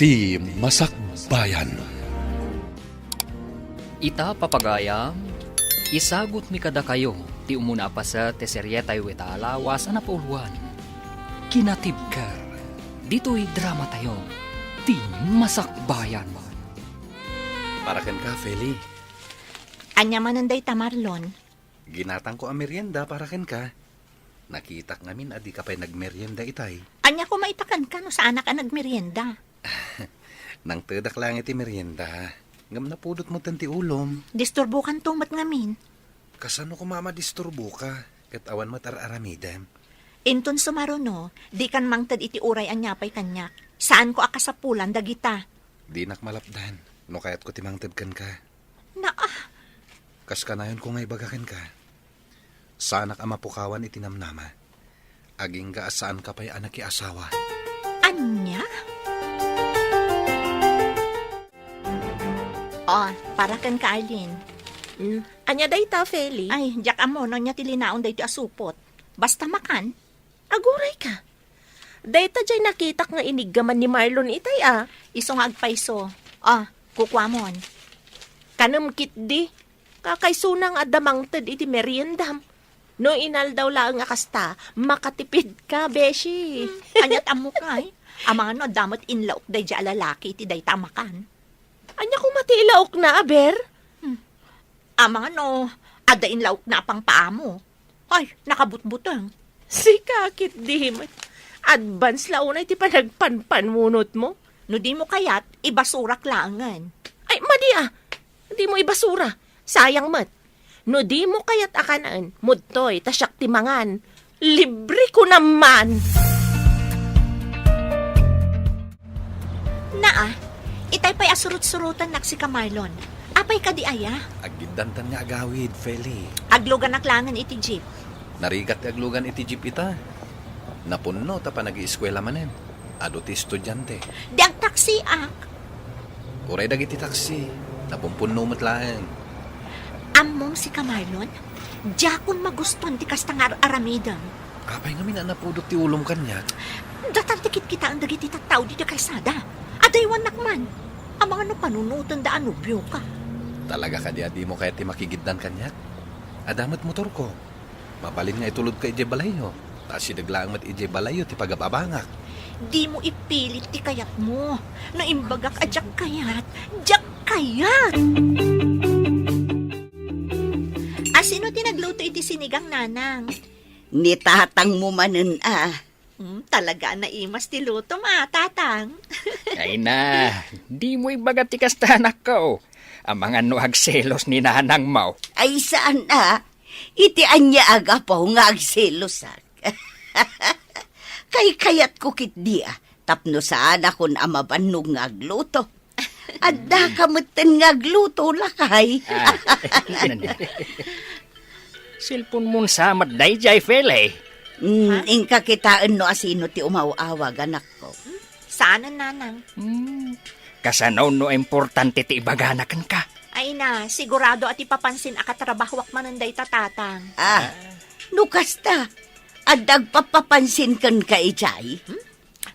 Ti Masakbayan. Ita papagayam, isagot mi kada kayo, ti umuna pa sa teseryetay wetala wasa na pauluan. Kinatibkar, dito'y drama tayo, ti Masakbayan. Parakan ka, Feli. Anya mananday ta, Marlon. Ginatang ko ang merienda, parakan ka. Nakitak ngamin adi ka pa'y nagmerienda itay. Anya ko maitakan ka no sa anak ang nagmerienda. Nang tedak lang iti merienda. Ngam na pudot mo tanti ulom. Disturbukan tumat ngamin. Kasano ko disturbo ka? Kat awan matar-aramidem. Inton sumaruno, di kan mangtad iti uray anya pa'y kanyak. Saan ko akasapulan dagita? Di nakmalapdan. No kayat ko timangtad kan ka. Kas kanayon ko ngay bagakan ka. Sanak ama pukawan itinamnama. Aging gaasaan ka pa'y anak i asawa. Anya? Para kan ka, Arlene. Anya day ta, Feli? Ay, jak amo, no niya tilinaon day ti asupot. Basta makan. Aguray ka. Day ta jay nakitak nga inigaman ni Marlon itay Iso nga agpaiso. Kukwamon. Kanamkit di. Kakaisunang adamang tad iti meriendam. No inal daw lang nga kasta, makatipid ka, beshi. Anyat amo kay. Amang ano, damot inlaok day di alalaki iti day tamakan. Anya kung matilaok na, aber? Amang ano, ada inlaok na pang paamo. Ay, nakabutbutang. Si kakit di. Advance launay ti panagpanpanmunot mo. No di mo kayat, ibasurak langan. Ay, madi Di mo ibasura. Sayang mat. No di mo kayat akanaan, mudtoy, tasyak timangan. Libre ko naman. Itay pa'y asurut-surutan nak si Marlon. Apay ka di aya? Agidantan nga agawid, Feli. Aglugan naklangan iti jeep. Narigat aglugan iti jeep ita. Napunno ta pa nag-ieskwela manen. Ado ti estudyante. Di ang taksi ak. Uray dagiti taksi. Napumpunno matlaan. Among si Marlon, jakon maguston ti kastangar aramidang. Apay nga minanapudot ti ulom kanya. Datantikit kita ang dagiti tattaw di kaysada. Adaywan nakman. Amang ano panunutan da anubyo ka. Talaga ka di mo kaya ti makigiddan kanya? Adamat motor ko. Mabalin nga itulod ka ije balayo. Tapos sidaglaang mat ije balayo ti pagapabangak. Di mo ipilit ti kayat mo. No imbagak ajak kayat. Jak kayat! Sino tinagluto iti sinigang nanang? Ni tatang mo manen Talaga na imas ti luto tatang. Ay na, di mo ibagat ti kastanak ko. Ang mga nuagselos ni nanang mau. Ay saan iti anya agapaw nga agselosak. Kay kayat ko kit di tapno saan akon amabanog nga agluto. Adda kamutan nga agluto lakay. Silpon mo samat day jay fele. Ingka kitaan no asino ti umawawag anak ko. Saan ang nanang? Kasanaw no importante ti ibaganakan ka. Ay na, sigurado at ipapansin akatrabahwak mananday tatang. Nukasta. Adag papapansin kan ka ijay?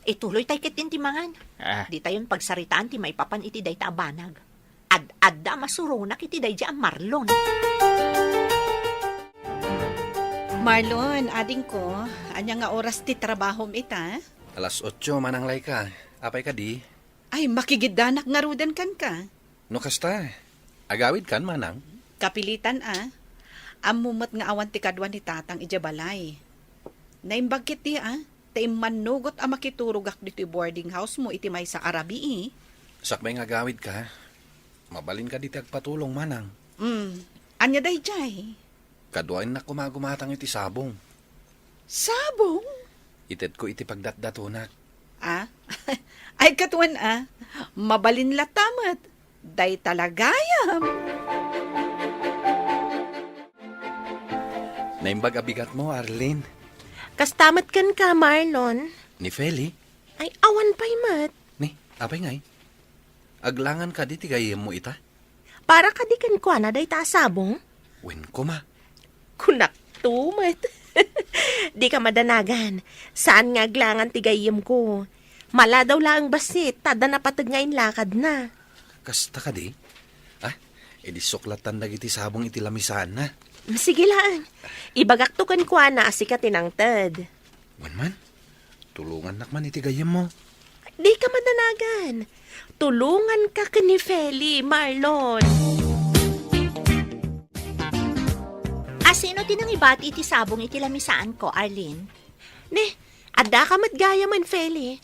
Ituloy tayo kitintimangan. Di tayon pagsaritaan ti may papan iti day ta abanag. Adda masurunak iti day di ang Marlon. Marlon, ading ko, anya nga oras ti trabahom ita? 8:00 manang lay ka. Apay ka di? Ay, makigidanak nga rudan kan ka. No kasta. Agawid kan manang? Kapilitan Amumot nga awan ti kadwan ni tatang ijabalay. Naimbagkit ti taim manugot makiturugak dito boarding house mo iti may sa Arabi Sakbay nga agawid ka. Mabalin ka diti agpatulong manang. Anya day jay? Kaduain na kumagumatang iti sabong. Sabong? Ited ko iti pagdatdatunak. Ay katuan mabalin latamat. Day talagayam. Naimbag abigat mo, Arlene. Kastamat kan ka, Marlon. Ni Feli? Ay, awan pa'y mat. Ni, apay ngay. Aglangan ka di tigayem mo ita? Para ka di kan kwa na day tasabong? Wen ko ma. Kunak tumat. Di ka madanagan. Saan nga aglangan tigayim ko? Mala daw lang basit, tada na patag ngayon lakad na. Kasta ka di? Edi suklatan na iti sabong iti lamisan na. Sige lang. Ibagak to kan kwa na asika tinangtad. Man, tulungan nakman iti gayam mo. Di ka madanagan. Tulungan ka ni Feli, Marlon. Asino tinang ibati iti sabong iti lamisaan ko, Arlene? Ne, ada ka matgaya man, Feli.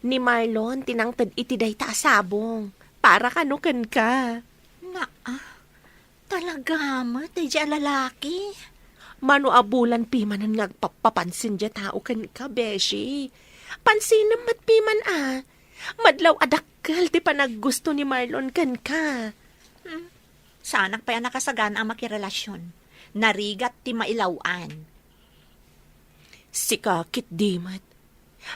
Ni Marlon, tinangtad iti dayta sabong. Para kanukan ka. Talaga mo, tayo dyan lalaki. Mano abulan pimanan ngagpapapansin dya tao kan ka, Beshi. Pansin mat piman Madlaw adakkel ti panaggusto ni Marlon kan ka. Sanak pa yan nakasagan ang makirelasyon. Narigat ti mailawan. Sikakit dimat.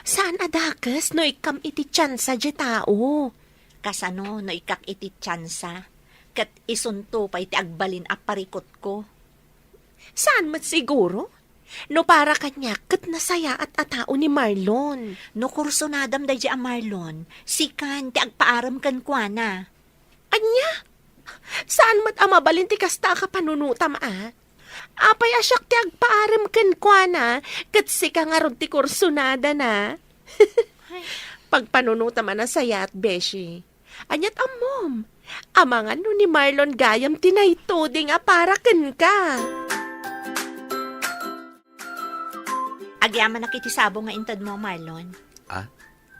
Saan adakas no ikam iti tsansa dya tao? Kasano no ikak iti tsansa. Kat isunto pa iti agbalin a parikot ko. Saan mat siguro? No para kanya kat nasaya at atao ni Marlon. No kursunadam da dya a Marlon, sikan ti agpaaram kan kuana. Anya? Saan mat amabalin ti kasta ka panunutam Apay asyak ti agpaaram kan kuana kat sika nga ron ti kursunada na. Pagpanunutam na saya at Beshi. Anyat amom. Amangan no ni Marlon gayam tinaytoding para ken ka. Agyaman na kiti sabong nga intad mo, Marlon.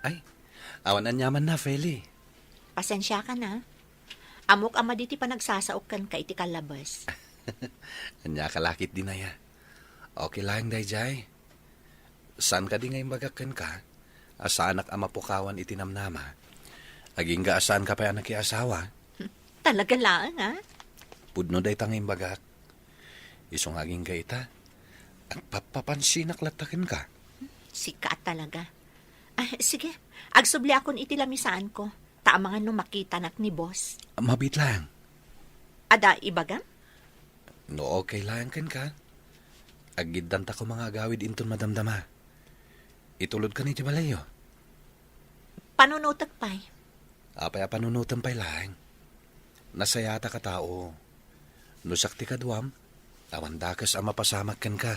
Ay, awan anyaman na, Feli. Pasensya ka na. Amok ama diti pa nagsasaok kan ka iti kalabas. Anya kalakit din ya. Okay lang, dayjay. Saan ka di ngayon bagakan ka? Asa anak ama pukawan itinamnama. Aging gaasaan ka pa anak asawa. Talaga lang, ha? Pudno day tanging bagak. Isong aging gaita. At papapansinak latakin ka. Sika talaga. Sige, agsubli akon iti lamisaan ko. Taamangan no makita nak ni boss. Mabit lang. Ada ibagam? No okay lang kan ka. Agiddan ta ko mga gawid inton madamdama. Itulod ka ni Jabalayo. Panunutak pa'y. Apay panunutan pa'y lang. Nasayata ka tao. Nusakti ka duwam. Awan dakas ang mapasamak kan ka.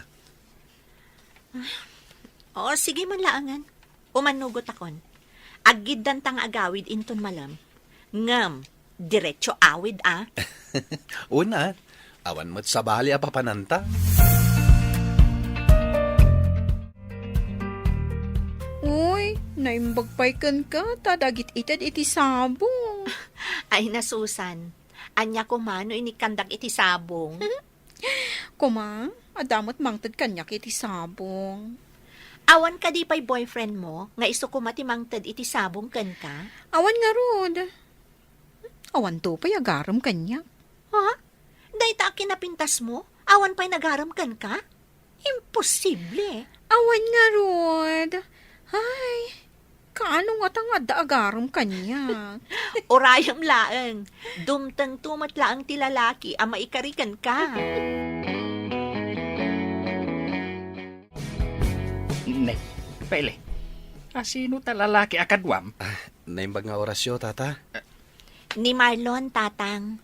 Oo, sige man laangan. Umanugot akon. Agiddan tang agawid inton malam. Ngam, diretso awid Una, awan mo't sabali papananta. Uy, naimbagpay kan ka, tadagit itad iti sabong. Ay nasusan. Anya ko mano inikandak iti sabong. Kuma, adamot mangtad kanyak iti sabong. Awan ka di pa'y boyfriend mo, nga iso kumati mangtad iti sabong kan ka? Awan nga rod. Awan to pa'y agaram kanyak. Ha? Day ta kinapintas mo? Awan pa'y nagaram kan ka? Imposible. Awan nga rod. Ay, kaano nga tangad da agaram kanya? Orayam laeng. Dumtang tumat laang ti lalaki ang maikarikan ka. Ne, Pele. Sino ta lalaki akadwam? Naimbag nga orasyo, tata. Ni Marlon, tatang.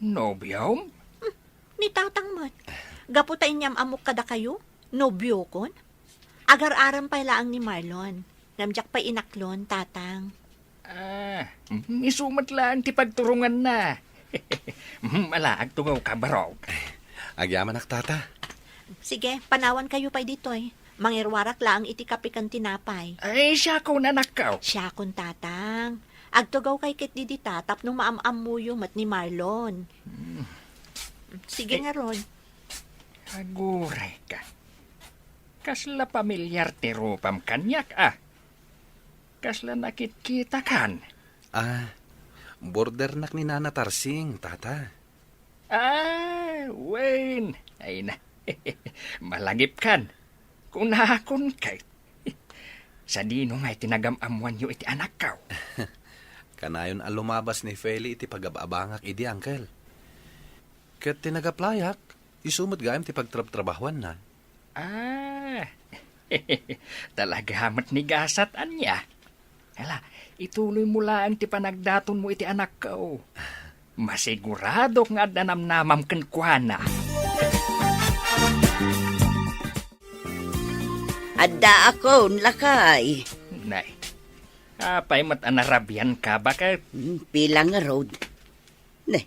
Nobyom? Ni tatang mat. Gaputay niyam amok kada kayo? Nobyo kon? Agar-aram pa laang ni Marlon. Namjak pa inaklon, tatang. Isumat lang ti pagturungan na. Malaag tungaw ka barog. Agyaman ak, tata. Sige, panawan kayo pa dito eh. Mangirwarak laang iti kapikan tinapay. Ay, siya ko na nakaw. Siya kon tatang. Agtugaw kay kit di tatap nung maam-am mo yung mat ni Marlon. Sige nga ron. Aguray ka. Kasla pamilyar ti rupam kanyak Kasla nakit-kita kan. Border nak ni Nana Tarsing, tata. Wayne. Ay na. Malagip kan. Kung nakakon kay. Sa dino nga itinagam-amuan yu iti anak kaw. Kanayon alumabas ni Feli iti pag-abangak idi, uncle. Kat tinagaplayak, isumot gayam ti pagtrab-trabahuan na. Talaga hamat ni gasat anya. Hala, ituloy mo lang ti panagdaton mo iti anak ko. Masigurado nga nanamnamam ken kuana. Adda ako, lakay. Nay, apay mat anarabian ka, bakit? Pilang nga road. Ne,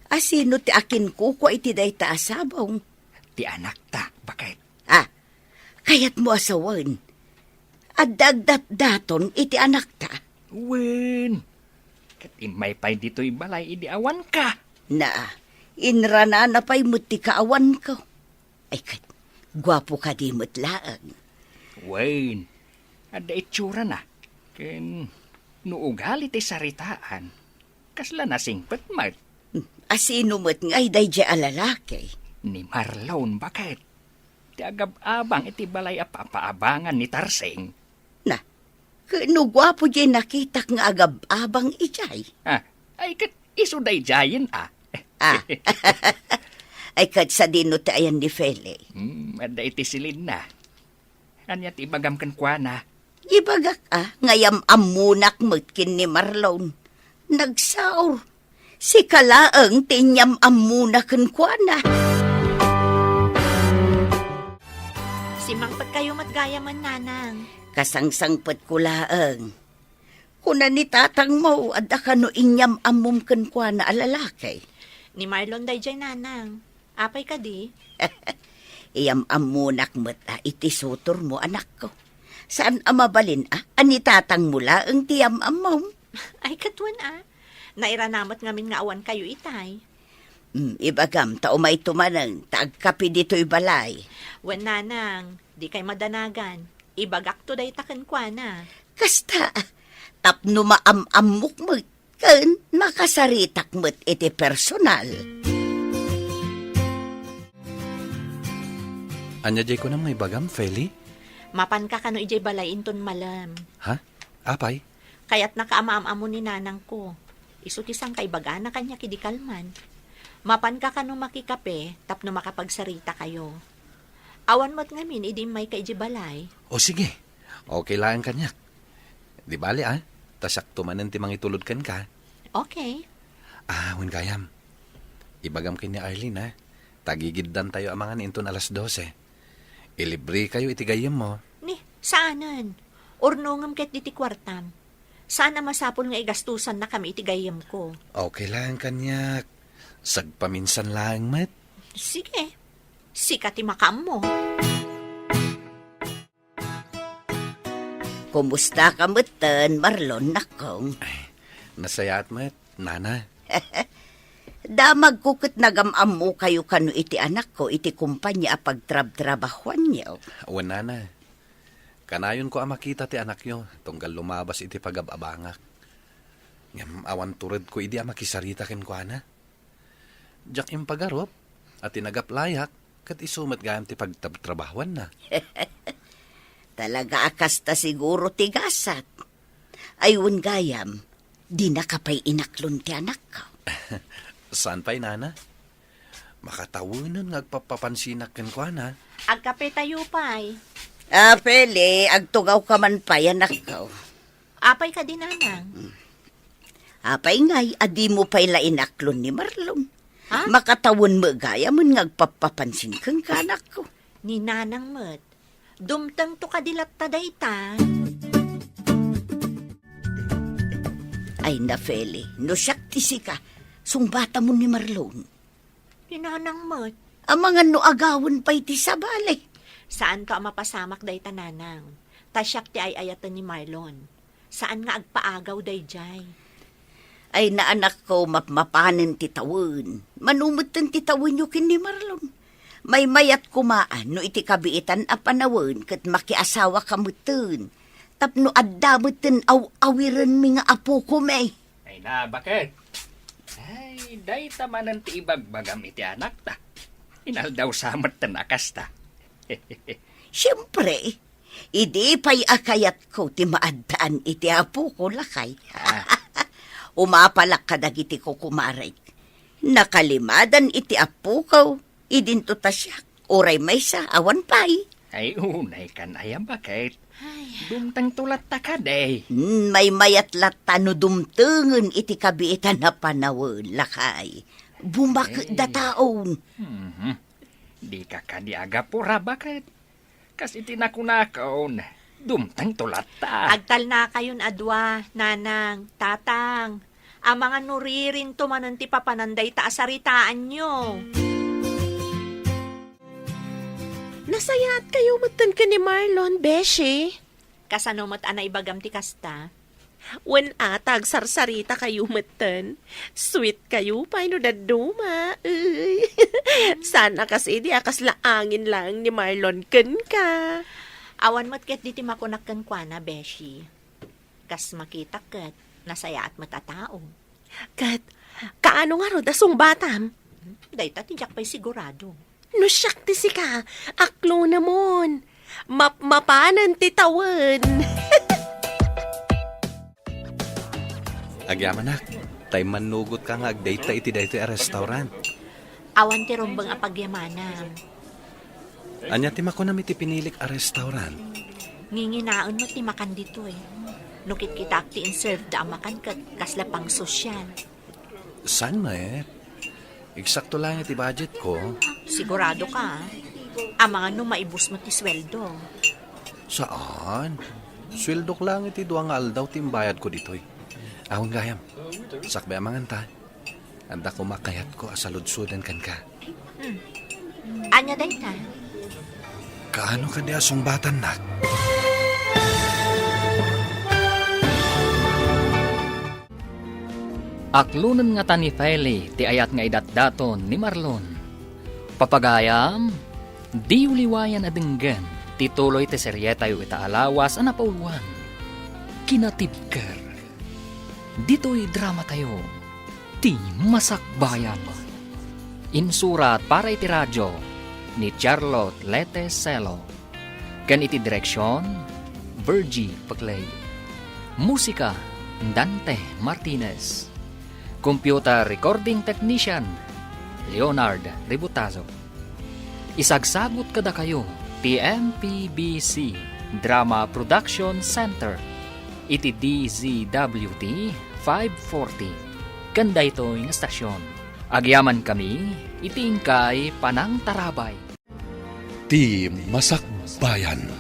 asino ti akin kuko iti day taasabaw? Ti anak ta, bakit? Kayat mo asawan. Adagdat daton iti anak ta. Wen, kat imay pay dito'y balay, idi awan ka. Na, inrana na pa'y muti kaawan ko. Ay kat, gwapo ka di mo't laang. Wen, ada itsura na. Ken, nuugali ti saritaan. Kasla nasingpet mat. Asino mo't ngay day di alalaki. Ni Marlon, bakit? Ti agab-abang iti balay apapaabangan ni Tarseng. Na, kano gwapo di nakitak nga agab-abang ijay. Ay kat isuday jayin Ay kat sa dino tayan ni Fele. Ada iti silid na. Anya ti ibagam kan kuana. Ibagak ngayam amunak mutkin ni Marlon. Nagsaur. Si kalaang tinyam amunak kuana. Simangpag kayo matgaya man, nanang. Kasangsangpet ko laang. Kuna ni tatang mo, adda ka no inyam amum kuana alalaki. Ni Marlon day dyan, nanang. Apay ka di? Iyam amunak mo't iti sutor mo, anak ko. Saan amabalin ani tatang mula ang tiyam amom? Ay, katwan Nairanamot ngamin nga awan kayo itay. Ibagam, tao may tumanang, taagkapi dito'y balay. Wen, nanang, di kay madanagan. Ibagak to day taken kwa na. Kasta, tapno maamamok mo, kan makasaritak mo't iti personal. Anya jay ko na may bagam, Feli? Mapan ka kano ijay balay inton malam. Ha? Apay? Kaya't nakaamaam-amo ni nanang ko. Isutisang kay baga na kanya kidikalman. Mapan ka kano makikape, tapno makapagsarita kayo. Awan mo't ngamin, idi may kay balay. O sige, okay lang kanyak. Di bali tasak tumanan ti mangitulod kan ka. Okay. Wen kayam. Ibagam kini Arlene Tagigiddan tayo amangan inton alas 12. Ilibre kayo itigayam mo. Ni, saanan? Urnongam ket diti kwartam. Sana masapol nga igastusan na kami itigayam ko. Okay lang kanyak. Sagpaminsan lang mat. Sige. Sikati makam mo. Kumusta ka mutan, Marlon, nakong? Nasayat mat, nana. Damag kukit nagamam mo kayo kano iti anak ko, iti kumpanya pagtrab-trabahuan niyo. Wen nana. Kanayon ko makita ti anak nyo, tunggal lumabas iti pagababangak. Ngam awan tured ko idi makisarita ken ko ana. Jak impagarop, at tinagaplayak, kat isumat gayam ti pagtrabahuan na. Talaga akasta siguro tigasat. Ayun gayam, di nakapay inaklon ti anak ko. Saan pa'y nana? Makatawunan ngagpapapansinak ken ko ana. Agkape tayo pa'y. Pele, agtugaw ka man pa, anak ko. Apay ka din, nanang. Apay ngay, adi mo pa'y lainaklon ni Marlon. Ha? Makatawon mo gaya mo ngagpapapansin kang kanak ko. Ni nanang mat. Dumtang to kadilat taday ta. Ay na, Feli, no siyaktisi ka, sungbata mo ni Marlon. Ni nanang mat. Ang mga no agawon pa'y ti sabali. Saan ka mapasamak day tananang? Tasyak ti ay ayatan ni Marlon. Saan nga agpaagaw day jay? Ay na anak ko mapapanin ti tawon. Manumutan ti tawon nyo kin ni Marlon. May mayat kumaan no iti kabiitan a panawon kat makiasawa kamutun. Tapno addamuten awiran mi nga apo ko may. Ay na, bakit? Ay, day tamanan ti ibagbagam iti anak ta. Inaldaw samat tan akas ta. Siyempre, idi pa'y akayat ko ti maadaan iti apo ko lakay. Umapalak kadagiti ko kumaray. Nakalimadan iti apo ko, idinto tasyak, oray may sa awan pa'y. Ay, unay kan ayam bakit? Dumtang tulat ta ka, day. May mayat lata no dumtengen iti kabiitan na panawon, lakay. Bumak da taon. Di ka kadiaga pura, bakit? Kasi tinakunakaon. Dumtang tulat ta. Agtal na kayon adwa, nanang, tatang. Ang mga nuririn tumanan ti papananday ta asaritaan nyo. Nasayat kayo matan ka ni Marlon, Beshi. Kasano mo't anay bagam ti kasta. Wen atag sarsarita kayo matan. Sweet kayo, paano daduma. Uy. Sana kasi di akas laangin lang ni Marlon ken ka. Awan mo't ket diti makunak kan kwa na, Beshi. Kas makita ket, nasayaat mo't atao. Kat, kaano nga ro dasong batam? Dahita tijak pa'y sigurado. No siyak ti si ka, aklo namon. Mapmapanan ti tawen. Agyaman nak, tay manugot ka nga agdate ta iti dayto a restaurant. Awan ti rombang apagyamanan. Anya ti makunam iti pinilik a restaurant. Nginginaon mo ti makan dito eh. Nukit kita ti in-serve da makan kat kasla pang sosyal. San met? Eksakto lang iti budget ko. Sigurado ka, ang mga no maibus mo ti sweldo. Saan? Swildok lang iti duwang aldaw timbayad ko ditoy. Ahon gayam, sakbe amangan ta. Anda ko makayat ko asaludsudan kan ka. Anya day ta? Kaano ka di asong batan nak? Aklunan nga ta ni Feli, ti ayat nga idatdaton ni Marlon. Papagayam, di uliwayan adenggan, tituloy ti seryeta yu itaalawas ana pauluan. Kinatibker. Dito'y drama tayo, ti Masakbayan. Insurat para iti radyo ni Charlotte Lete Celo. Kan iti direksyon, Virgie Paclay. Musika, Dante Martinez. Computer Recording Technician, Leonard Ributazo. Isagsagot kada kayo, TMPBC Drama Production Center, iti DZWT 540. Kanda ito yung estasyon. Agyaman kami, itingkay Panang Tarabay. Ti Masakbayan.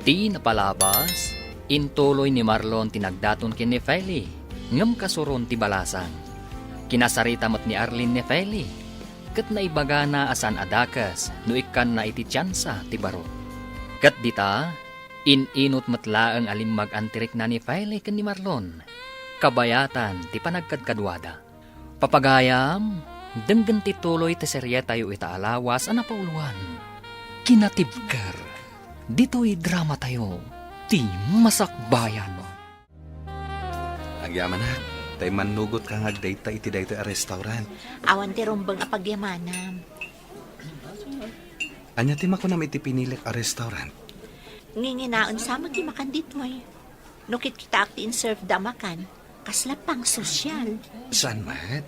Ti napalabas, intuloy ni Marlon tinagdaton kin ni Feli, ngam kasuron ti balasang. Kinasarita mo't ni Arlene ni Feli, kat naibaga na asan adakas, no ikan na iti tsansa ti baro. Kat dita, ininot matlaang alimmag antirik na ni Feli ken ni Marlon, kabayatan ti panagkadkadwada. Papagayam, denggan ti tuloy ti seryeta yu itaalawas ana pauluan. Kinatibker, dito'y drama tayo, ti Masakbayan. Agyaman nak, tay manugot ka nga agdate ta iti dayto a restaurant. Awan ti rombang apagyamanan. Anya ti makunam iti pinilik a restaurant. Nginginaon sama ti makan dito eh. Nukit kita ti in-serve da makan, kasla pang sosyal. San met?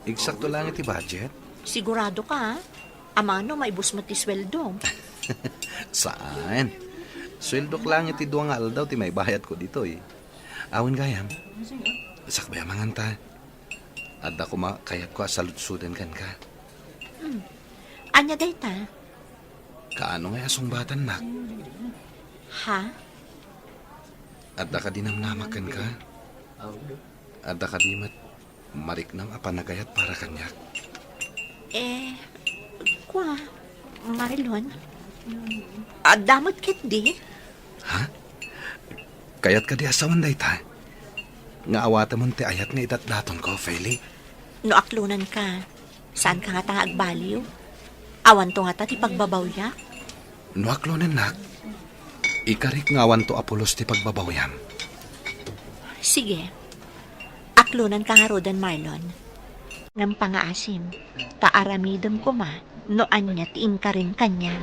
Eksakto lang iti budget. Sigurado ka, amano maibus mo ti sweldo. Saan? Swildok lang iti duwang aldaw ti may bayad ko dito eh. Awan gayam, sakbay amangan ta. Adda ko makayat ko asaludsudan kan ka. Anya day ta? Kaano nga asong batan nak? Ha? Adda ka dinamnamakan ka? Adda ka di mariknam apanagayat para kanyak? Kwa, Marlon? Damot kit di? Ha? Kayat ka di asawan day ta? Nga awata mon ti ayat nga itatdaton ko, Feli. No aklunan ka, saan ka nga ta agbaliw? Awan to nga ta ti pagbabawya? No aklonen nak, ikarik nga awan to apulos ti pagbabawyan. Sige, aklunan ka nga rodan, Marlon. Ngam pangaasim, taaramidem ko ma, no anya tiin ka rin kanya.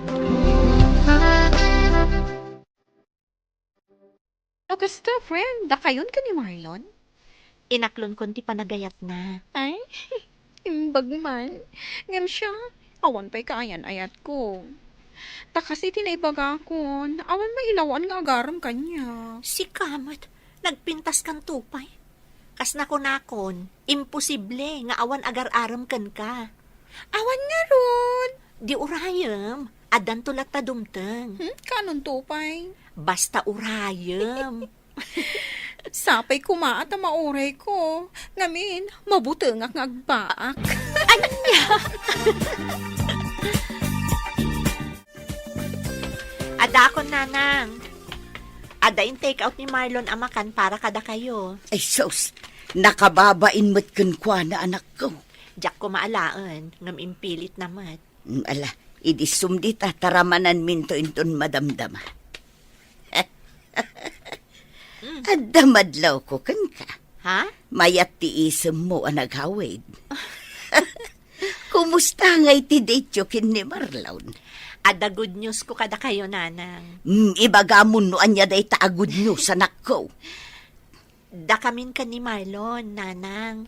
Gusto, friend, dakayon ka ni Marlon? Inaklon kon ti panagayat na. Ay, imbag man. Ngam siya, awan pa'y kaayan ayat ko. Takas iti naibagakon. Awan mailawan nga agaram kanya. Si Kamat, nagpintas kan tupay. Kas nakon, imposible nga awan agar-aram kan ka. Awan nga ron. Di urayam, adan tulat ta dumteng. Kanon tupay. Basta urayam. Sapay kumaat ang mauray ko. Ngamin, mabutengak nga agbaak. Ada ako, nanang. Ada yung take-out ni Marlon amakan para kada kayo. Ay sus, nakababain mo't kunkwa na anak ko. Diyak ko maalaan, ngam impilit naman. Ala, idisum dita taramanan minto inton madamdama. Adamadlaw ko kan ka. Ha? Mayat ti isem mo ang naghawid. Kumusta nga iti date kin ni Marlon? Ada good news ko kada kayo, nanang. Ibagamon no anya day ta good news anak ko. Da kamin ka ni Marlon, nanang.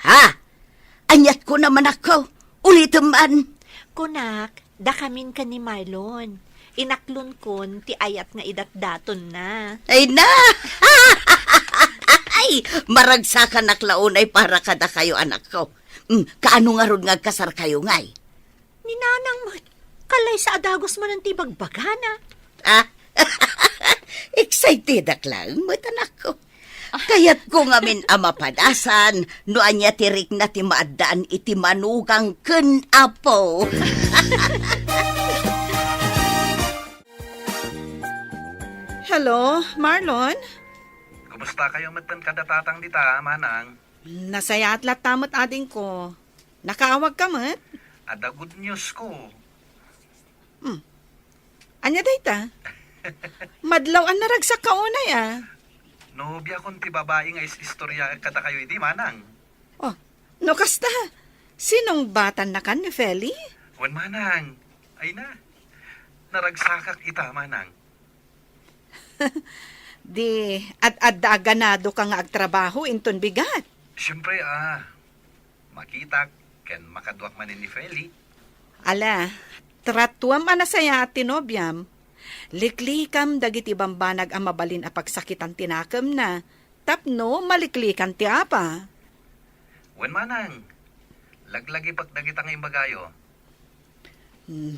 Ha? Anyat ko naman ako. Ulitin man. Kunak, da kamin ka ni Marlon. Inaklon kon, ti ayat nga idatdaton na. Ay na! Ay, maragsakan naklaunay para kada kayo anak ko. Kaano nga ron nga kasar kayo ngay? Ni nanang mo, kalay sa adagos man ang tibagbagana. Ah, excited ak lang, anak ko. Kaya't ko ngamin amapadasan, no anya tirik na ti maadaan iti manugang ken apo. Hello, Marlon? Kumusta kayo matan kada tatang dita, manang? Nasaya atlat tamot ading ko. Nakaawag ka mat? Ada good news ko. Anya dayta? Madlaw ang naragsak ka unay Nobya kon ti babae nga istorya kada kayo iti, manang. Oh, no kasta. Sinong batan na kan ni Feli? Wan, manang. Ay na. Naragsakak ita, manang. Di, at ganado ka nga agtrabaho inton bigat. Siyempre, makita ken makaduak manin ni Feli. Ala, tratuam anasaya at tinobyam. Liklikam dagiti bambanag ang mabalin a pagsakitan tinakam na. Tapno, maliklikan ti apa. Wan, manang. Laglagi pagdagita ngayong bagayo.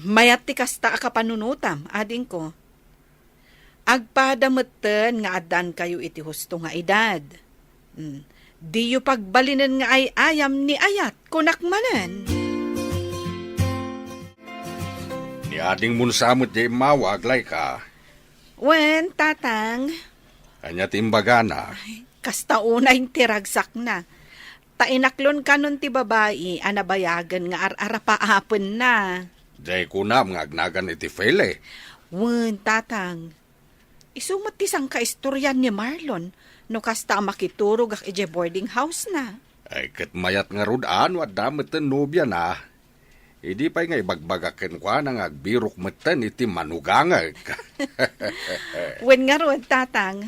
Mayat ti kasta a kapanunutam, ading ko. Agpadamutten nga adan kayo iti husto nga edad. Di yu pagbalinan nga ay ayam ni ayat kunak manen. Ni ading munsamot di mawaglay ka. Wen, tatang, Kanya timbagana. kasta unay tiragsak na. Tainaklon kanon ti babae, anabayagan nga ararapaapon na. Day kunam nga agnagan iti Fele. Wen, tatang, isumot ti sang kaistoryan ni Marlon, no kasta makiturog ak ije boarding house na. Ay ket mayat nga rudan wa damet ten nobya na. Idi pa'y nga ibagbagaken kwa nang agbirok meten iti manugangag. Wen nga ron, tatang,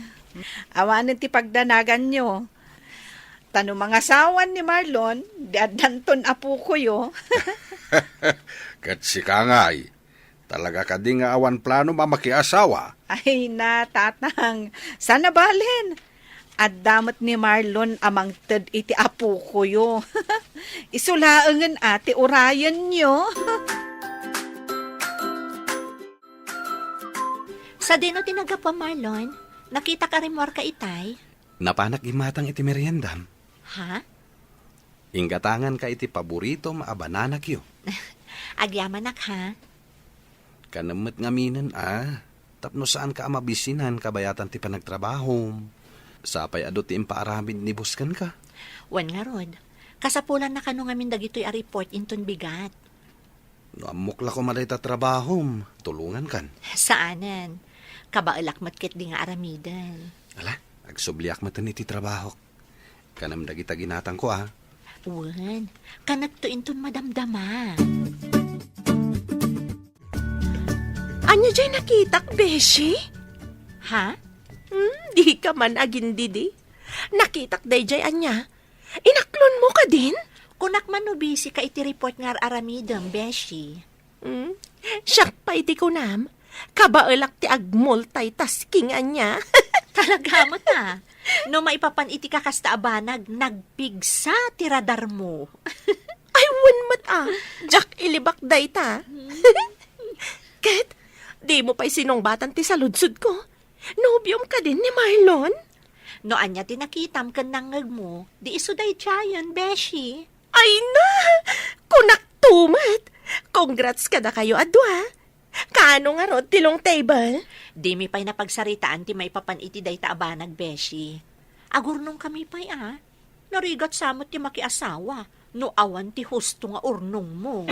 awanin ti pagdanagan nyo. Tano mga sawan ni Marlon, di adanton apo ko yo. Ket si kangay, talaga ka di nga awan plano mamakiasawa. Ay na, tatang, sana balin. At damot ni Marlon amang ted iti apo ko yo. Isulaangan ati urayan nyo. Sa dino tinaga pa, Marlon, nakita ka rin ka itay? Napanak imatang iti meriendam. Ha? Inggatangan ka iti paborito maabananak yo. Agyamanak, ha? Kanamet nga minen, tapno saan ka amabisinan kabayatan ti panagtrabaho. Sapay ado ti impaaramid ni buskan ka. Wan nga rod. Kasapulan na kano ngamin dagito'y a report inton bigat. No amukla ko maday ta trabaho, tulungan kan. Saanan? Kabailak matkit di nga aramidan. Ala, agsubliak matan iti trabaho. Kanam dagita ginatang ko, Wan, kanagto inton madamdama. Anya jay nakitak, Beshi? Ha? Di ka man agindidi. Nakitak day jay anya. Inaklon mo ka din? Kunak man no busy ka iti report nga aramidam, Beshi. Siyak pa iti kunam. Kabaelak ti ag-multitasking anya. Talaga mo ta. No maipapan iti ka kasta abanag, nagpigsa ti radar mo. Ay, mat Jack ilibak day ta. Kat, di mo pa'y sinongbatan ti saludsud ko. Nobyom ka din ni Marlon? No anya tinakitam kan nangag mo, di iso day tiyayan, Beshi. Ay na! Kunak tumat! Congrats kada kayo, adwa. Kaano nga rod tilong table? Di mi pa'y napagsaritaan ti maipapan iti day ta abanag, Beshi. Agurnong kami pa'y Narigat samot ti makiasawa, no awan ti husto nga urnong mo.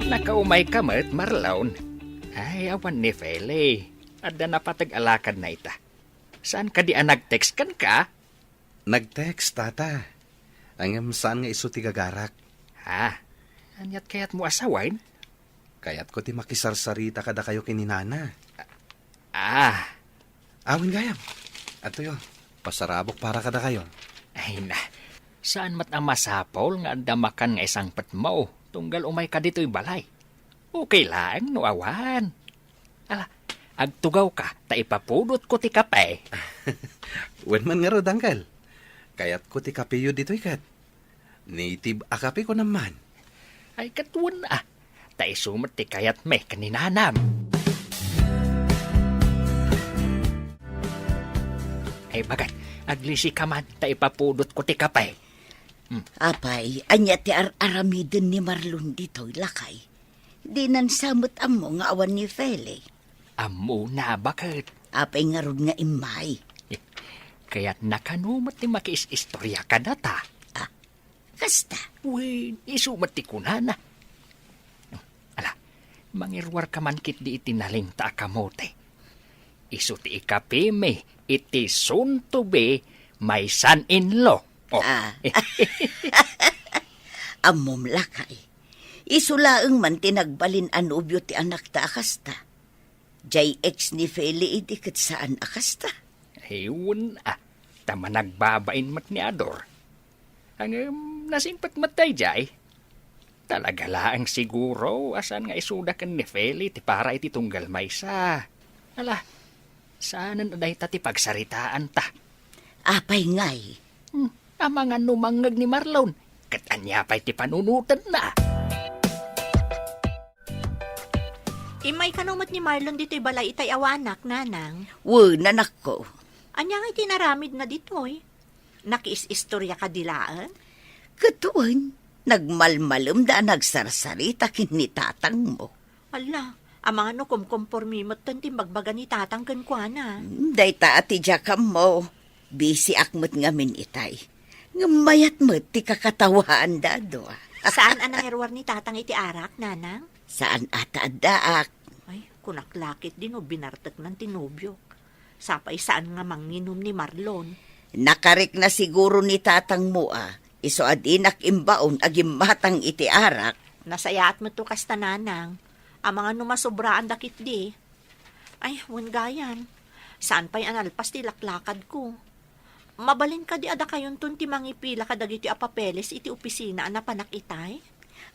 Nakaumay ka mat, Marlon. Ay, awan ni Fele. Adda na patag-alakad na ita. Saan ka di nag-text kan ka? Nag-text, tata. Ang saan nga iso ti gagarak. Ha? Anyat kaya't mo asawain? Kaya't ko ti makisarsarita kada kayo kininana. Awin gayam. Ato yo, pasarabok para kada kayo. Ay na, saan mat ang masapol nga damakan nga isang patmaw tunggal umay ka dito'y balay? Okay lang, no awan. Ala, agtugaw ka, ta ipapudot ko ti kape. Wen man nga ro, dangkal. Kaya't ko ti kapeyo dito ikat. Native akape ko naman. Ay katwan ta isumat ti kayat me kaninanam. Ay bagat, aglisi ka man, ta ipapudot ko ti kape. Apay, anya ti aramiden ni Marlon dito'y lakay. Di nan samot amo nga awan ni Fele. Amo na bakit? Apay nga rod nga imay. Kaya't nakanumot ni makiis-istorya ka na ta. Kasta. Uy, isumat ti kunana. Ala, mangirwar ka man kit di itinaling ta akamote. Isu ti ikape me, iti soon to be my son-in-law. Oh. Amom lakay. Isulaeng man tinagbalin anubyo ti anak ta akasta. Jay ex ni Feli iti kat saan akasta. Ayun tama nagbabain mat ni Ador. Ang nasingpat matay jay. Talaga laang siguro asan nga isudakan ni Feli ti para iti tunggal maysa. Ala, saanan aday ta ti pagsaritaan ta? Apay ngay. Ang mga numangag ni Marlon, katanya pa'y ti panunutan na. Imay kanumat ni Marlon dito'y balay itay awanak, nanang. Nanak ko. Anya nga'y tinaramid na dito'y. Nakis-istorya ka dilaan? Katuan, nagmalmalom da nagsarsarita kini tatang mo. Ala, ang mga no kumkompormimot tan timbagbaga ni tatang kankwana. Day ta ati jakam mo. Busy akmat ngamin itay. Ngamayat mo ti kakatawaan dado. Saan anang erwar ni tatang iti arak, nanang? Saan ata daak? Ay, kunaklakit din o binartek ng tinubyok. Sapay saan nga manginom ni Marlon. Nakarik na siguro ni tatang mo Iso adinak imbaon agim matang iti arak. Nasayaat mo to kasta nanang. Ang mga numasobraan dakit di. Ay, gayan. Saan pa'y analpas ti laklakad ko? Mabalin ka di ada kayon tun ti mangipila kadag iti apapeles iti opisina na panakitay?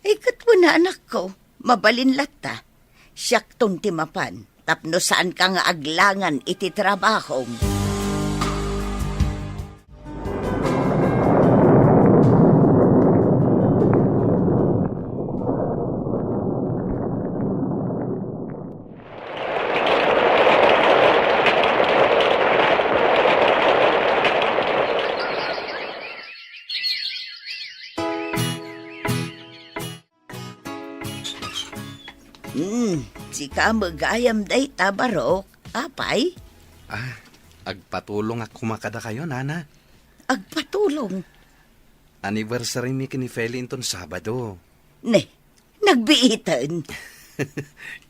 Ay katwa na anak ko, mabalin lata. Siyak tong timapan, tapno saan ka nga aglangan iti trabaho. Sika magayam day tabarok, apay? Agpatulong ako makada kayo, nana. Agpatulong? Anniversary ni kini Feli inton Sabado. Ne, nagbiitan.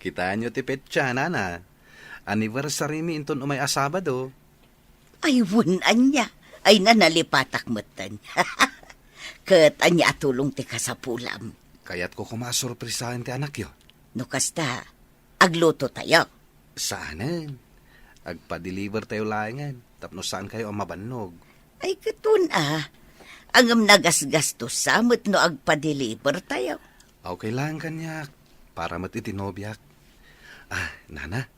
Kitaan nyo ti petsa, nana. Anniversary mi inton umay Sabado. Ay, wunan niya. Ay, nanalipatak matan. Kat anya tulong ti kasapulam. Kaya't ko kumasurprisahan ti anak yo. No kasta, agluto tayo. Saanan? Agpa-deliver tayo layangan. Tapno saan kayo ang mabannog? Ay, katun Angam nagasgastos samot no agpa-deliver tayo. Okay lang kanyak, para matitinobyak. Nana,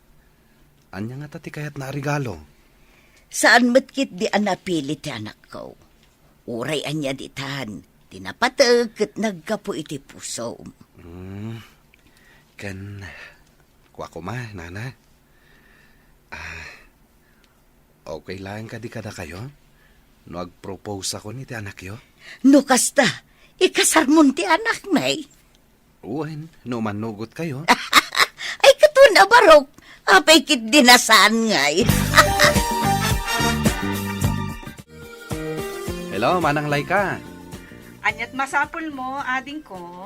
anya nga tati kayat na regalo? Saan matkit di anapili ti anak ko? Uray anya ditan, tinapatag kat nagkapo iti puso. Kan, kuha ko ma, Nana. Okay lang ka di kada kayo? No ag-propose ako ni ti anak yo? No kasta, ikasar mo ti anak nay. Uwan, no manugot kayo? Ay kato na barok, apay kit dinasaan ngay. Hello, Manang Laika. Anyat masapul mo, ading ko.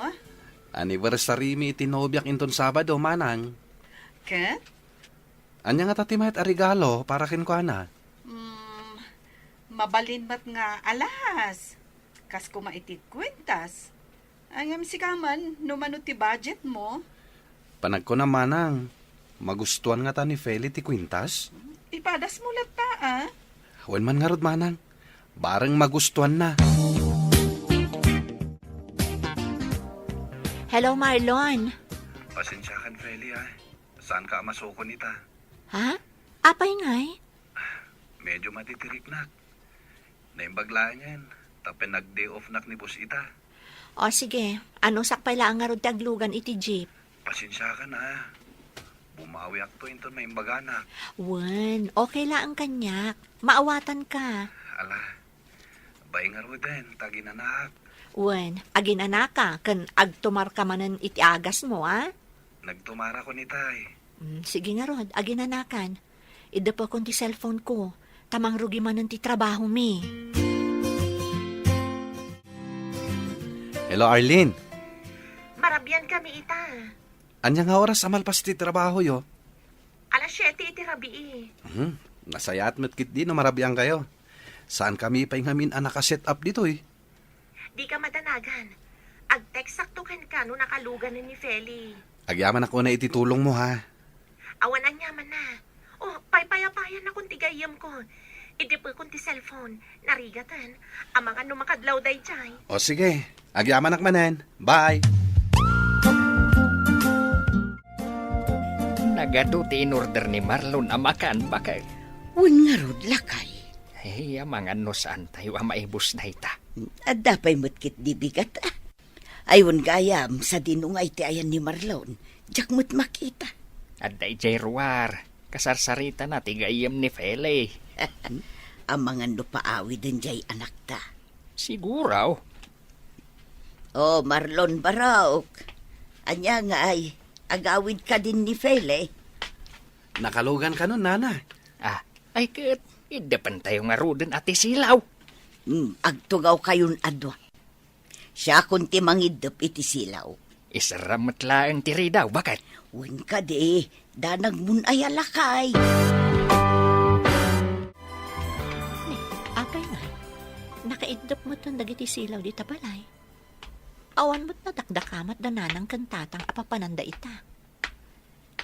Anniversary mi itinobyak inton Sabado, Manang. Ket? Anya nga tati mahit a regalo para kin ko ana? Mabalin mat nga alas. Kas ko maitig kwentas. Ayam si kaman, numano ti budget mo. Panag ko na, Manang. Magustuhan nga ta ni Feli ti kwintas? Ipadas mo lata, ah. Wen man nga rod, Manang. Barang magustuhan na. Hello, Marlon. Pasensya kan, Feli, Saan ka masoko nita? Ha? Apay ngay? Medyo matitirik nak. Naimbaglaan yan. Tapos nag-day off nak ni boss ita. O sige, ano sakpay lang nga rod taglugan iti jeep? Pasensya ka na. Bumawi akto inton may imbaganak. Wen, okay lang ang kanyak. Maawatan ka. Ala, bay nga rod din, taginanak. Wen, agin anaka, kan agtumar ka manan iti agas mo, Nagtumara ko ni tay. Sige nga rod, agin anakan. Ida pa kon ti cellphone ko. Tamang rugi manan ti trabaho mi. Hello, Arlene. Marabyan kami ita. Anya nga oras amal pas ti trabaho yo? Alas 7 iti rabii. Nasayat metkit di no marabiyang kayo. Saan kami pa ngamin anak set up dito Di ka madanagan. Ag-text sakto ka no nakalugan ni Feli. Agyaman ako na ititulong mo ha. Awanan nyaman na. Oh, paypayapayan na kung tigayam ko. Idi po kung ti cellphone. Narigatan. Amang ano makadlaw day chay. O sige, agyaman nakmanen. Bye! Nagaduti in order ni Marlon amakan bakay. Wen nga rod lakay. Hey, amang ano saan tayo maibos na ita. Adapay matkit di bigat Ayun gayam sa dinungay ti ayan ni Marlon. Diyak mo't makita. Aday Jerwar, kasarsarita na tigayam ni Fele. Amangan do paawi din jay anak ta. Siguraw. Oh, Marlon Baraok. Anya nga ay, agawid ka din ni Fele. Nakalugan ka nun, Nana. Ay kat, idepan tayo nga ruden ati silaw. Agtugaw kayon adwa. Siya kunti mangidop iti silaw. Isaramat lang tiri daw, bakit? Wen ka di, danag mun ay alakay. Apay nga, nakaidap mo itong dagiti silaw di tabalay. Awan mo't nadakdakamat dananang kantatang apapananda ita.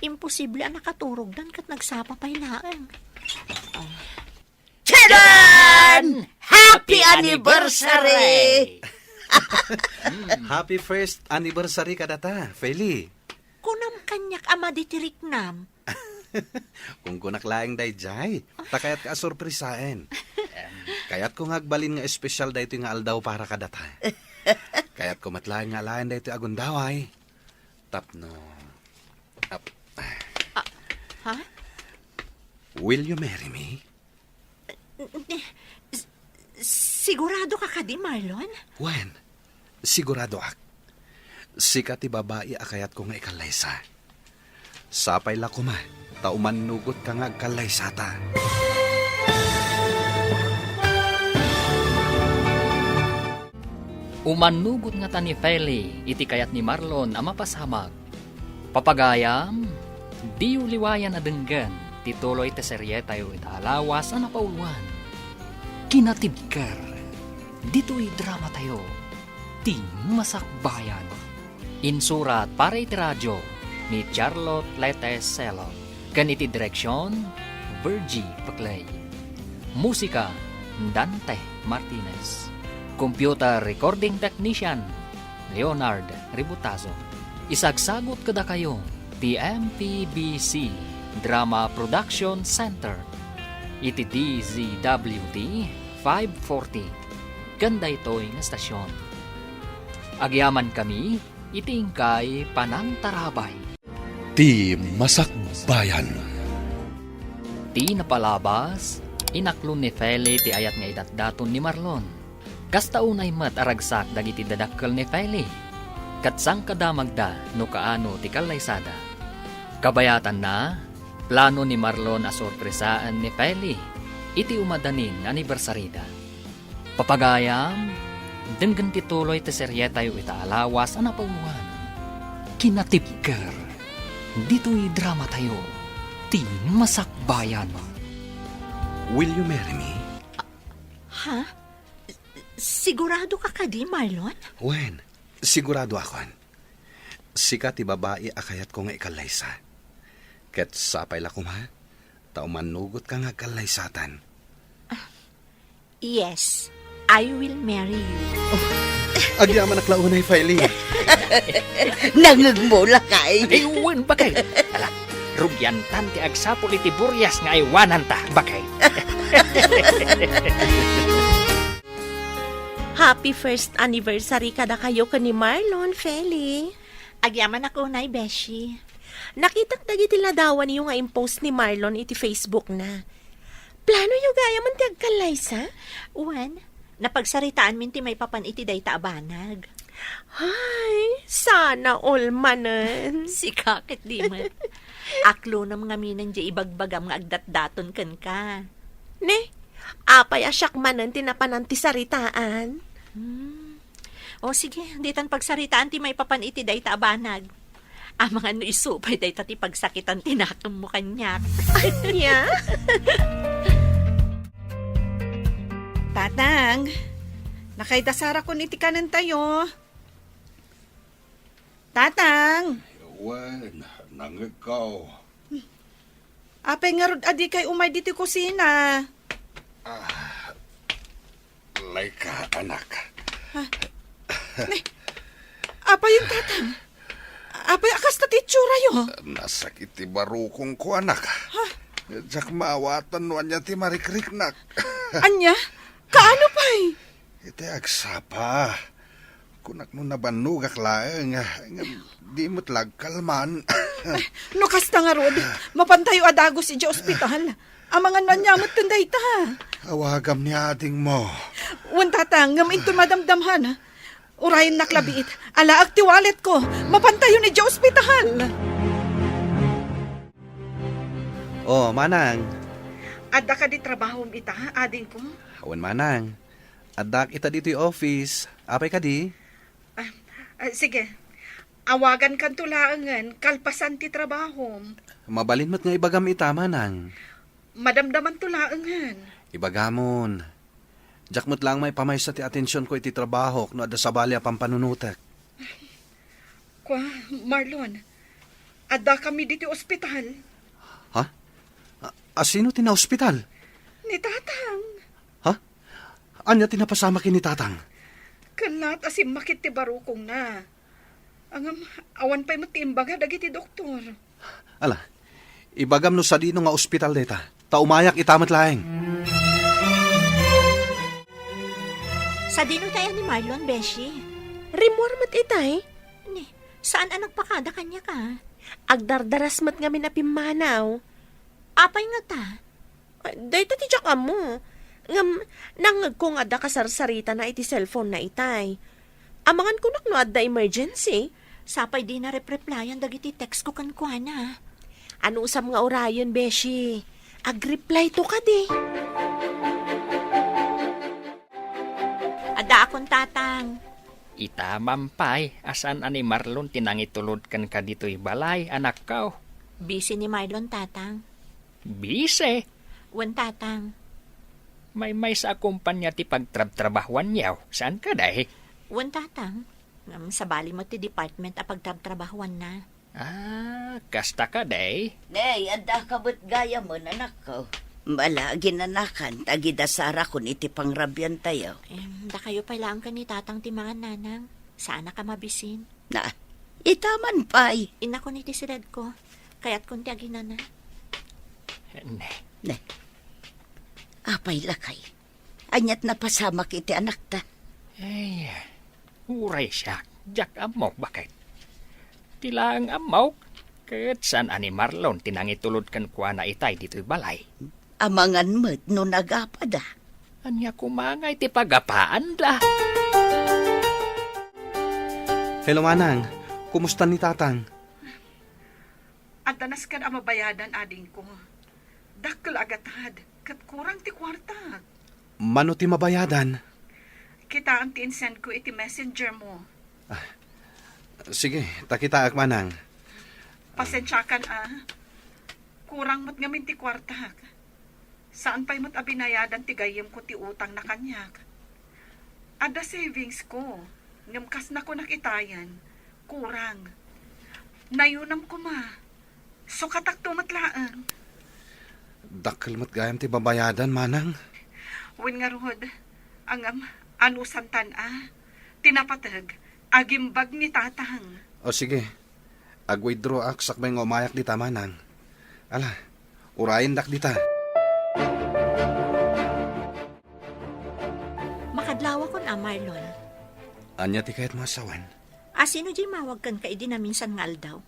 Imposible ang nakaturog dan kat nagsapapay laang. Charan! Happy anniversary! Happy first anniversary ka data, Feli. Kunam kanyak ama ditirik nam. Kung kunaklaing day jay, takayat ka surprisain. Kayat ko ngagbalin nga espesyal dayto nga aldaw para ka data. Kayat ko matlaing nga lain dayto agundaway. Tapno. Ha? Will you marry me? Sigurado ka ka di, Marlon? When? Sigurado ak. Sikat ti babae akayat ko nga ikalaysa. Sapay la ko ma, tauman nugot ka nga agkalaysa ta. Umanugot nga ta ni Feli, iti kayat ni Marlon ang mapasamag. Papagayam, di uliwayan na denggan, tituloy te serye tayo italawas na napauluan. Kinatibkar, dito'y drama tayo, ti masakbayan. Insurat para iti radyo ni Charlotte Leteselo, kan iti direksyon, Virgie Paclay. Musika, Dante Martinez. Computer Recording Technician, Leonard Ributazo. Isagsagot kada kayo, TMPBC Drama Production Center. Iti DZWT 540. Ganda ito'y nga stasyon. Agyaman kami, itingkay Panang Tarabay. Ti Masakbayan. Ti napalabas, inaklon ni Feli ti ayat nga idatdaton ni Marlon. Kasta unay mat aragsak dagiti dadakkel ni Feli. Katsang kadamagda no kaano ti kalaysada. Kabayatan na, plano ni Marlon a sorpresaan ni Feli. Iti umadaning anibersarida. Papagayam, denggan tituloy ti seryeta yu itaalawas ana pauluan. Kinatipker, dito'y drama tayo, ti Masakbayan. Will you marry me? Ha? Sigurado ka di, Marlon? Wen, sigurado ako. Sika ti babae akayat ko nga ikalaysa. Ket sapay lakom ha, tao manugot ka nga kalaysatan. Yes, I will marry you. Agyaman aklaunay, Feli. Nangagmula kay. Ayun, bakay. Ala, rugyan tanti agsapol iti buryas nga aywanan ta, bakay. Happy first anniversary kada kayo ni Marlon, Feli. Agyaman ako na, Beshi. Nakitang dagiti ladawan niyo nga impost ni Marlon iti Facebook na. Plano yung gaya man ti agkalaysa? Uwan, napagsaritaan min ti may papan iti dayta abanag. Ay, sana all manen. Si kakit di man. Aklo na mga minan di ibagbagam nga agdat-daton kan ka. Ne, apay asyak manen tinapanan ti saritaan. O sige, di tan pagsaritaan ti may papan iti dayta abanag. Amang ano isupay dayta ti pagsakitan tinakam mo kanyak. Yeah? Tatang, nakaidasara ko niti kanan tayo. Tatang, Wen, nangagaw. apay nga rod adi kay umay diti kusina. Laika, anak. Apay yung tatang? Apay akas na titsura yo. Nasakit ti barukong ko, anak. Jak maawatan nuan niya ti marikriknak. Anya, kaano pay? Iti agsapa. Kunak no nabanugak laeng. Di mo't lagkalman. No kasta nga rod, mapantayo adagos iti ospital. Ang mga nanyamot tunday ta. Awagam ni ating mo. Wan tatang, ngam ito madamdamhan. Urayan naklabiit, ala ag tiwalet ko, mapantayo ni iti ospital. Oh, manang. Adda ka di trabaho ita, ading ko. Awan manang. Adak ita dito yung office. Apay ka di? Sige, awagan kan tulaangan, kalpasan ti trabaho. Mabalin mo't nga ibagam ita, manang. Madamdaman tulaangan. Ibagamon. Jak mo't lang may pamay sa ti atensyon ko iti trabaho no ada sa balya pampanunutek. Kwa, Marlon, adda kami dito ospital. Ha? Asino tina ospital? Ni tatang. Ha? Anya tinapasama kini tatang? Kalat asim makit ti barukong na. Angam, awan pa'y matimbaga dagiti doktor. Ala, ibagam no sa dino nga ospital deta. Taumayak itamat laeng. Sa dino tayo ni Marlon, Beshi. Rimor mat itay. Ni, saan anak pakada kanya ka? Agdardaras mat nga minapimanaw. Apay nga ta. Dahil ti tsaka mo. Ngam, nangag ko nga da kasarsarita na iti cellphone na itay. Amangan ko nakno adda emergency. Sapay di na replyan dagiti text ko kan kuana. Ano usam nga orayon, Beshi? Ag-reply to ka di. Ada akong tatang. Itamampay, asan ani Marlon tinangitulod kan ka dito'y balay, anak ka. Busy ni Marlon, tatang. Bise, Wan, tatang. may sa kumpanya ti pagtrabahuan niyaw. Saan ka dahi? Wan, tatang. Sa bali mo ti department a pagtrabahuan na. Kasta ka dahi? Nay, adda ka ba't gaya mo, anak ko? Bala, ginanakan, tagidasara kun iti pangrabyan tayo. Da kayo pala ang kanitatang timangan nanang. Sana ka mabisin. Na, itaman pa'y. Ina ko ni tisired ko. Kaya't kunti agina na. Ne, apay lakay. Anyat na pasamak iti anak ta. Ay, uray siya. Jak amok bakit? Tila ang amok. Kat saan ani Marlon tinangitulod kan kuha na itay dito'y balay. Amangan mo't no nagapada. Anya kumangay ti pagapaan da. Hello, Manang. Kumusta ni Tatang? At danas ka na mabayadan, ading ko. Dakkel agatad, kat kurang ti kwarta. Mano ti mabayadan? Kita ang tinsend ko iti messenger mo. Sige, takita ak, Manang. Pasensyakan kurang mat ngamin ti kwarta. Saan pa'y mat abinayadan ti gayem ko ti utang na kanyak. Ada savings ko. Ngamkas na ko nakitayan. Kurang. Nayunam ko ma. So katak tumatlaan. Dakkel mat gayam ti babayadan, Manang. Win nga ruhod. Angam, anusantan tinapatag. Agimbag ni tatang. O sige, ag-withdraw ak sakbay nga umayak dita, Manang. Ala, urayin dak dita. Makadlawa kon Marlon. Anya ti kayat masawan? Sino di mawag kan ka na minsan nga aldaw?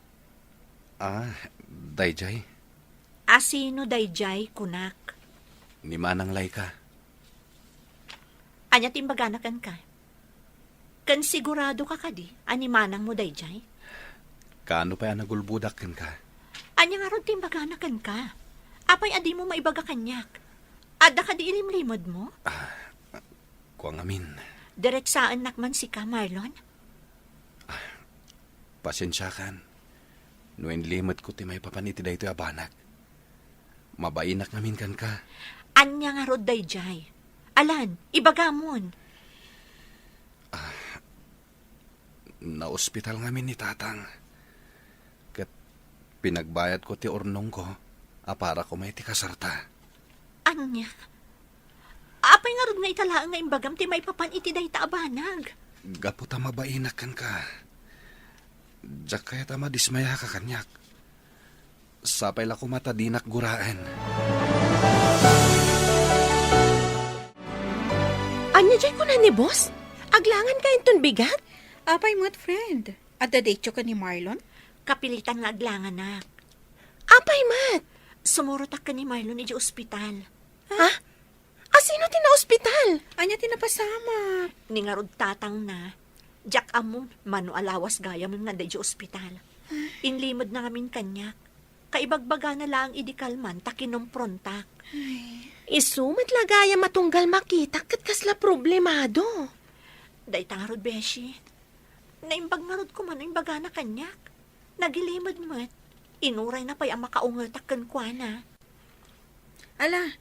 Dayjay. Sino dayjay kunak? Ni Manang Laika. Anya timbaganakan ka? Kan sigurado ka kadi, ani manang mo dayjay? Kaano pa yan nagulbudak ken ka? Anya nga ron timbaganakan ka? Apay adi mo maibaga kanyak? Ada ka di ilimlimod mo? Kuang amin. Direk saan nakman si ka, Marlon? Pasensyakan. Nuen limot ko ti may papaniti daytoy abanak. Mabainak namin kan ka. Anya nga rod dayjay? Alan, ibagamon. Na-ospital ngamin ni Tatang. Kat pinagbayad ko ti ornong ko, para ko may ti kasarta. Anya? Apay nga rod nga italaan nga imbagam ti may papan iti day taabanag. Gaputa mabainak kan ka. Diyak kaya tama dismaya ka kanyak. Sapay la ko matadinak guraan. Anya jay ko na ni boss? Aglangan ka inton bigat? Apay mo't friend. At dadetyo ka ni Marlon? Kapilitan nga aglangan nak. Apay mat? Sumurotak ka ni Marlon iti ospital. Ha? Sino tina-ospital? Anya tinapasama. Ni nga rod tatang na. Jak amon, mano alawas gaya mo nga iti ospital. Inlimod na ngamin kanyak. Kaibagbaga na lang idikalman takinumprontak. Isumat lagaya matunggal makita kat kasla problemado. Day tangarod, Beshi. Naimbag nga rod ko man imbaga na kanyak. Nagilimod mo't. Inuray na pa'y ang makaungatak kan kwa na. Ala,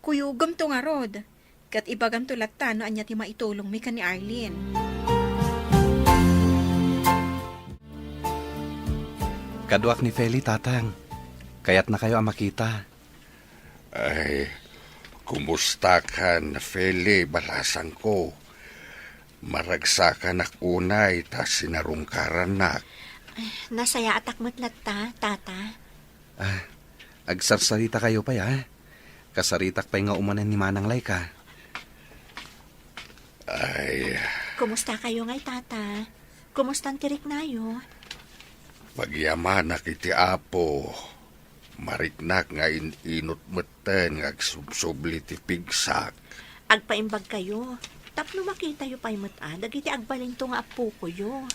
kuyugam to nga rod. Kat ibagam to latta no anya ti maitulong mi ka ni Arlene. Kaduak ni Feli, Tatang. Kaya't na kayo ang makita. Ay, kumusta ka na, Feli, balasan ko. Maragsakan ak unay, ta sinarungkaran nak. Nasaya atak mo't latta, tata. Agsarsarita kayo pa ya. Kasaritak pa'y nga umanan ni Manang Laika. Ay, Kumusta kayo ngay, tata? Kumusta ang tirik nayo? pagyaman na kiti apo. Mariknak nga inot meten nga subsubli ti pigsak. Agpaimbag kayo. Tapno makita yu pa'y mata, dagiti agbalin to nga apo ko yo.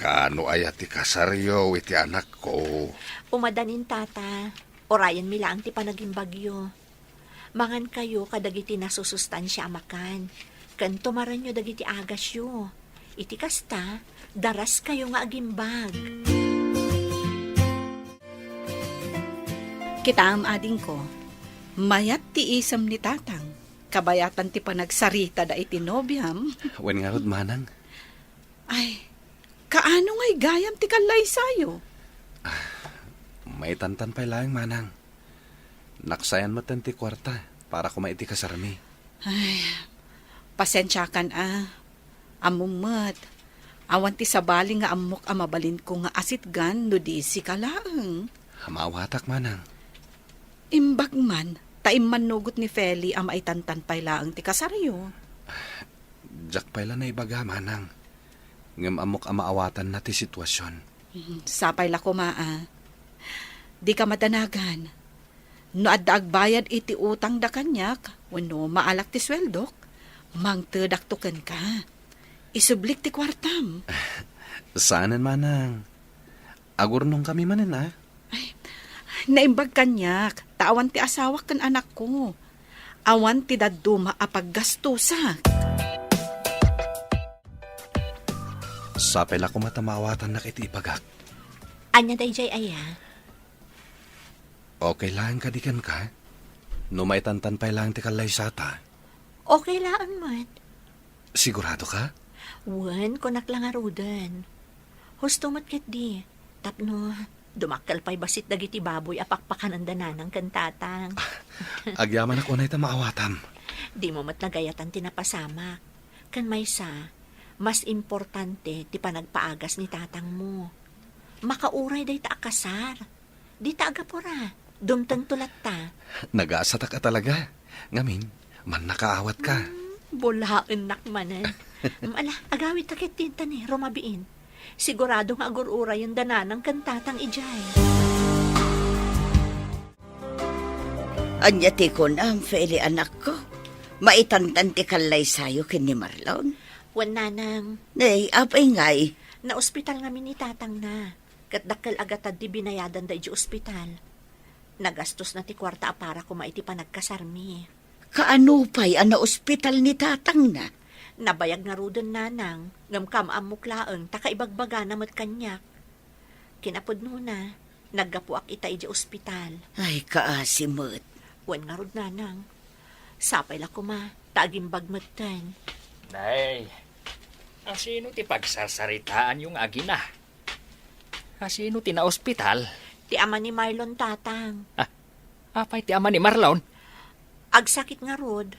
Kano ayat ti kasaryo iti anak ko. Umadanin, tata. Orayan mila ang ti panagimbagyo. Mangan kayo kadagiti nasusustansya amakan. Kanto maran nyo dagiti agas yo. Iti kasta, daras kayo nga agimbag. Kita ading ko, mayat ti isam ni tatang, kabayatan ti panagsarita da iti nobyam. Wen nga rod, Manang. Ay, kaano nga'y gayam ti kalay sayo? May tantan pa'y lang, Manang. Naksayan mo ti kwarta para kumaiti ka sa rami. Pasensya kan Amumat. Awan ti sabali nga amok amabalin ko nga asitgan no di si kalaang. Hamawatak manang. Imbag man, taim manugot ni Feli ang maitantan pay laang ti kasaryo. Jak pala na ibaga manang. Ngam amok amaawatan na ti sitwasyon. Sapay la ko Di ka madanagan. No adda agbayad iti utang da kanyak, wano maalak ti sweldok, mangtedak tuken ka. Isublik ti kwartam. Saanan manang? Agur nung kami manin Naimbag kanyak, tawan ti asawa kan anak ko. Awan ti daduma apag gastusa. Sapay la ko matamawatan na kiti ipagak. Anya day jay aya? Okay lang kadikan ka? No may tantan pa lang ti kalay sata. Okay lang man. Sigurado ka? Wan, kunak lang arudan. Husto mat ket di. Tapno, dumakkel pa'y basit dagiti baboy apakpakan ang dananang kantatang. Agyaman ako na ita maawatam. Di mo mat nagayatan tinapasama. Kan may sa, mas importante ti panagpaagas ni tatang mo. Makauray day ta akasar. Di ta agapura. Dumtang tulat ta. Nag-aasata ka talaga. Ngamin, man nakaawat ka. Bulaen nakmanan. Ala, agawit takit tinta ni Romabiin. Sigurado nga agurura yung dananang kantatang ijay. Anya ti ko na, Feli anak ko. Maitantan ti kalay sayo kin ni Marlon. Wan nanang, Nay, apay ngay. na ospital nga ni tatang na. Katdakkel agatad di binayadan da iji ospital. Nagastos na ti kwarta para kumaiti pa nagkasarmi. Kaano pa'y ana ospital ni tatang na? Nabayag nga rudon nanang, ngam kamammuklaeng, takaibagbaga na mat kanyak. Kinapod na, naggapuak ita iji ospital. Ay, kaasimot. Wan nga rod nanang. Sapay la kuma, tagimbag matan. Nay, asino ti pagsasaritaan yung agina? Asino ti na ospital? Ti ama ni Marlon tatang. Apay ti ama ni Marlon? Agsakit nga rod,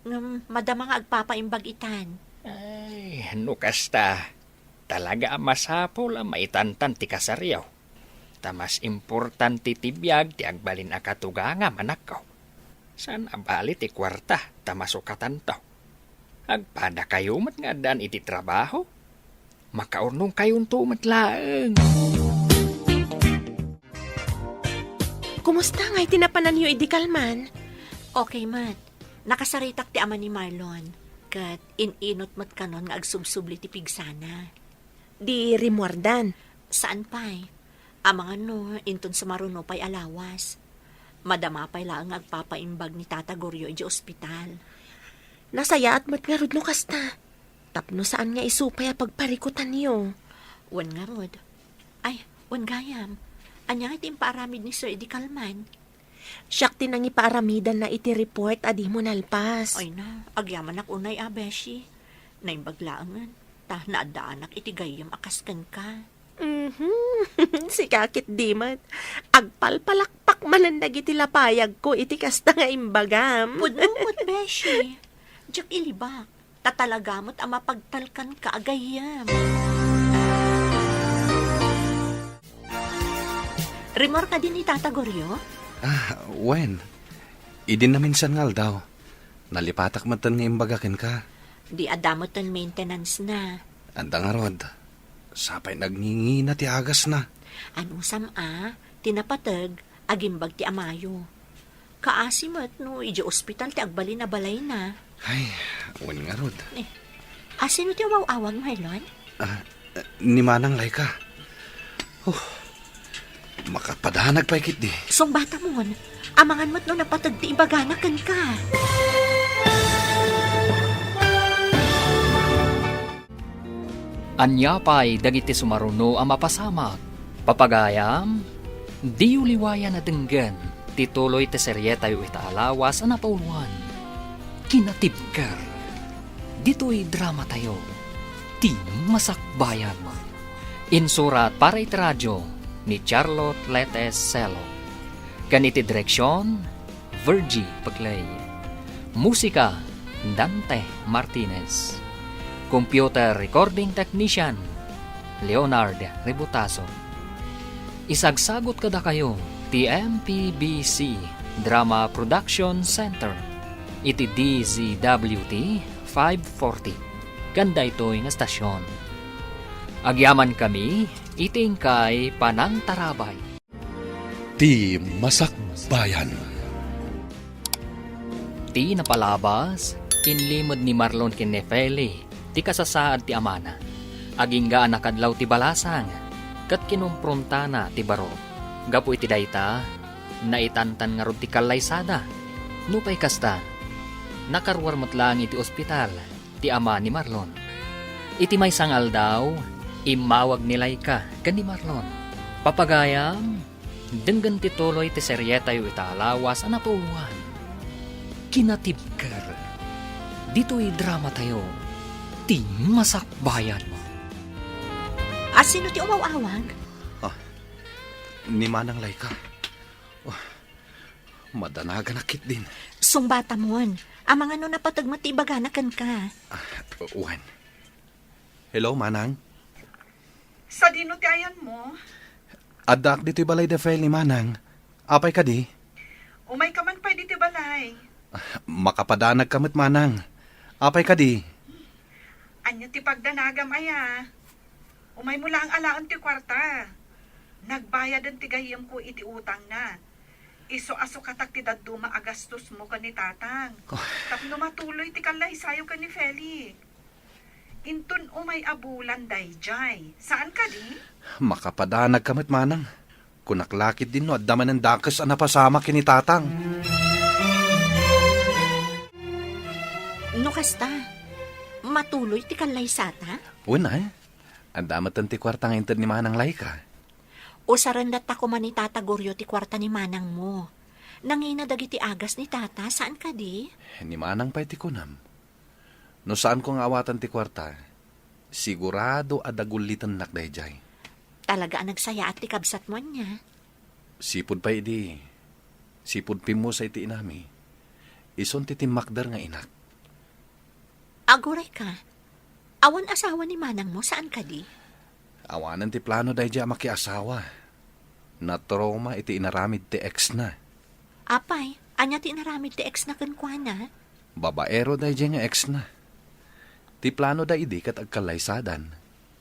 ngam madama nga agpapaimbag itan. Ay, no kasta. Talaga masapol ang maitantan ti kasaryaw. Tamas importante ti biyag ti agbalin a katuganga manakaw. San abali ti kwarta tamasukatan to. Agpada kayo mat nga dan iti trabaho. Makaurnong kayon tumat laeng. Kumusta nga'y tinapanan niyo idikalman? Okay, mat. Nakasaritak ti ama ni Marlon. Kat ininot mat kanon nga agsubsubli ti pigsana. Di rimuardan. Saan pa'y? Amang ano, inton sa maruno pa'y alawas. Madama pa'y lang agpapaimbag ni Tata Goryo iji ospital. Nasaya at mat nga rod no kasta. Tapno saan nga isupay a pagparikutan niyo? Wan nga rod. Ay, wan gayam. Anya nga timparamid ni Sir Eddie Kalman. Siyak tinang ipaaramidan na iti report adi mo nalpas. Ay na, agyaman ak unay abeshi. Naimbaglaangan. Ta naadaanak iti gayam akaskan ka. Si kakit di mat. Agpalpalakpak manandag iti lapayag ko iti kasta nga imbagam. Pudumot, beshi. Diyak ilibak. Tatalagamot ang mapagtalkan ka agayam. Remor ka din ni Tata Goryo? Wen. Idin na minsan ngal daw. Nalipatak matan nga imbagakin ka. Di adamot ang maintenance na. Anda nga rod. Sapay nagngingi na ti agas na. Anong sama, tinapatag, agimbag ti amayo. Kaasimat no, iji ospital ti agbali na balay na. Ay, wen nga rod. Asino ti awawag, Marlon? Ni Manang Laika. Makapadanag pa ikit di. Song bata mo, amangan mo't no napatag ti ibaganakan ka. Anya pa'y dagiti sumaruno ang mapasamak. Papagayam, di uliwayan na denggan. Tituloy te seryeta yu itaalawas na pauluan. Kinatibkar. Dito'y drama tayo. Ti masakbayan. Insurat para iti radyo ni Charlotte Letes Celo. Ganiti direksyon Virgie Paclay. Musika, Dante Martinez. Computer Recording Technician, Leonard Rebutaso. Isagsagot kada kayo, TMPBC Drama Production Center. Iti DZWT 540. Ganda ito'y nga stasyon. Agyaman kami, iting kay Panang Tarabay. Ti Masakbayan. Ti napalabas, inlimod ni Marlon Kinefeli, ti kasasaad ti amana. Agingga nakadlaw ti balasang, kat kinumpronta na ti baro. Gapo iti dayta, naitantan nga rod ti kalaysada. Nupay kasta, nakarwar matlang iti ospital, ti ama ni Marlon. Iti may sangal daw, imawag nilay ka, kan ni Marlon. Papagayam, denggan ti tuloy ti seryeta yu italawas anapuluan. Kinatibker, dito'y drama tayo, ti masakbayan mo. Sino ti umawawag? Ni Manang Laika. Madanaga nakit din. Sungbata mon. Amang ano na patagmat ti ibaganakan ka. Uwan. Hello, Manang. Sa dino ti ayan mo? Adak dito'y balay de file ni Manang. Apay ka di? Umay ka man pwede ti balay. Makapadanag kamit, Manang. Apay ka di? Anya ti pagdanagam aya. Umay mo lang alaan ti kwarta. Nagbayad ang tigayam ko iti utang na. Iso-aso katak ti daduma agastos mo ka ni tatang. Tapno matuloy ti kalay sayo ka ni Feli. Intun umay abulan dayjay. Saan ka di? Makapadanag kamit, Manang. Kunaklakit din no at daman ng dakas ang napasama kini tatang. No kasta, matuloy ti kalaysata? Una, ang damat ang ti kwarta nga intad ni Manang Laika. O sarandat ako man ni Tata Goryo ti kwarta ni Manang mo. Nangina dagiti agas ni Tata, saan ka di? Ni Manang pa'y ti kunam. No saan kong awatan ti kwarta, sigurado adagulitan nakdayjay. Talaga ang nagsaya at ti kabsat mo niya. Sipod pa idi. Sipod pimo sa iti inami. Ison ti timakdar nga inak. Aguray ka. Awan asawa ni Manang mo, saan ka di? Awanan ti plano dayjay makiasawa. Na-trauma iti inaramid ti ex na. Apay, anya ti naramid ti ex na kankwana? Babaero dayjay nga ex na. Ti plano da idi kat agkalaysadan.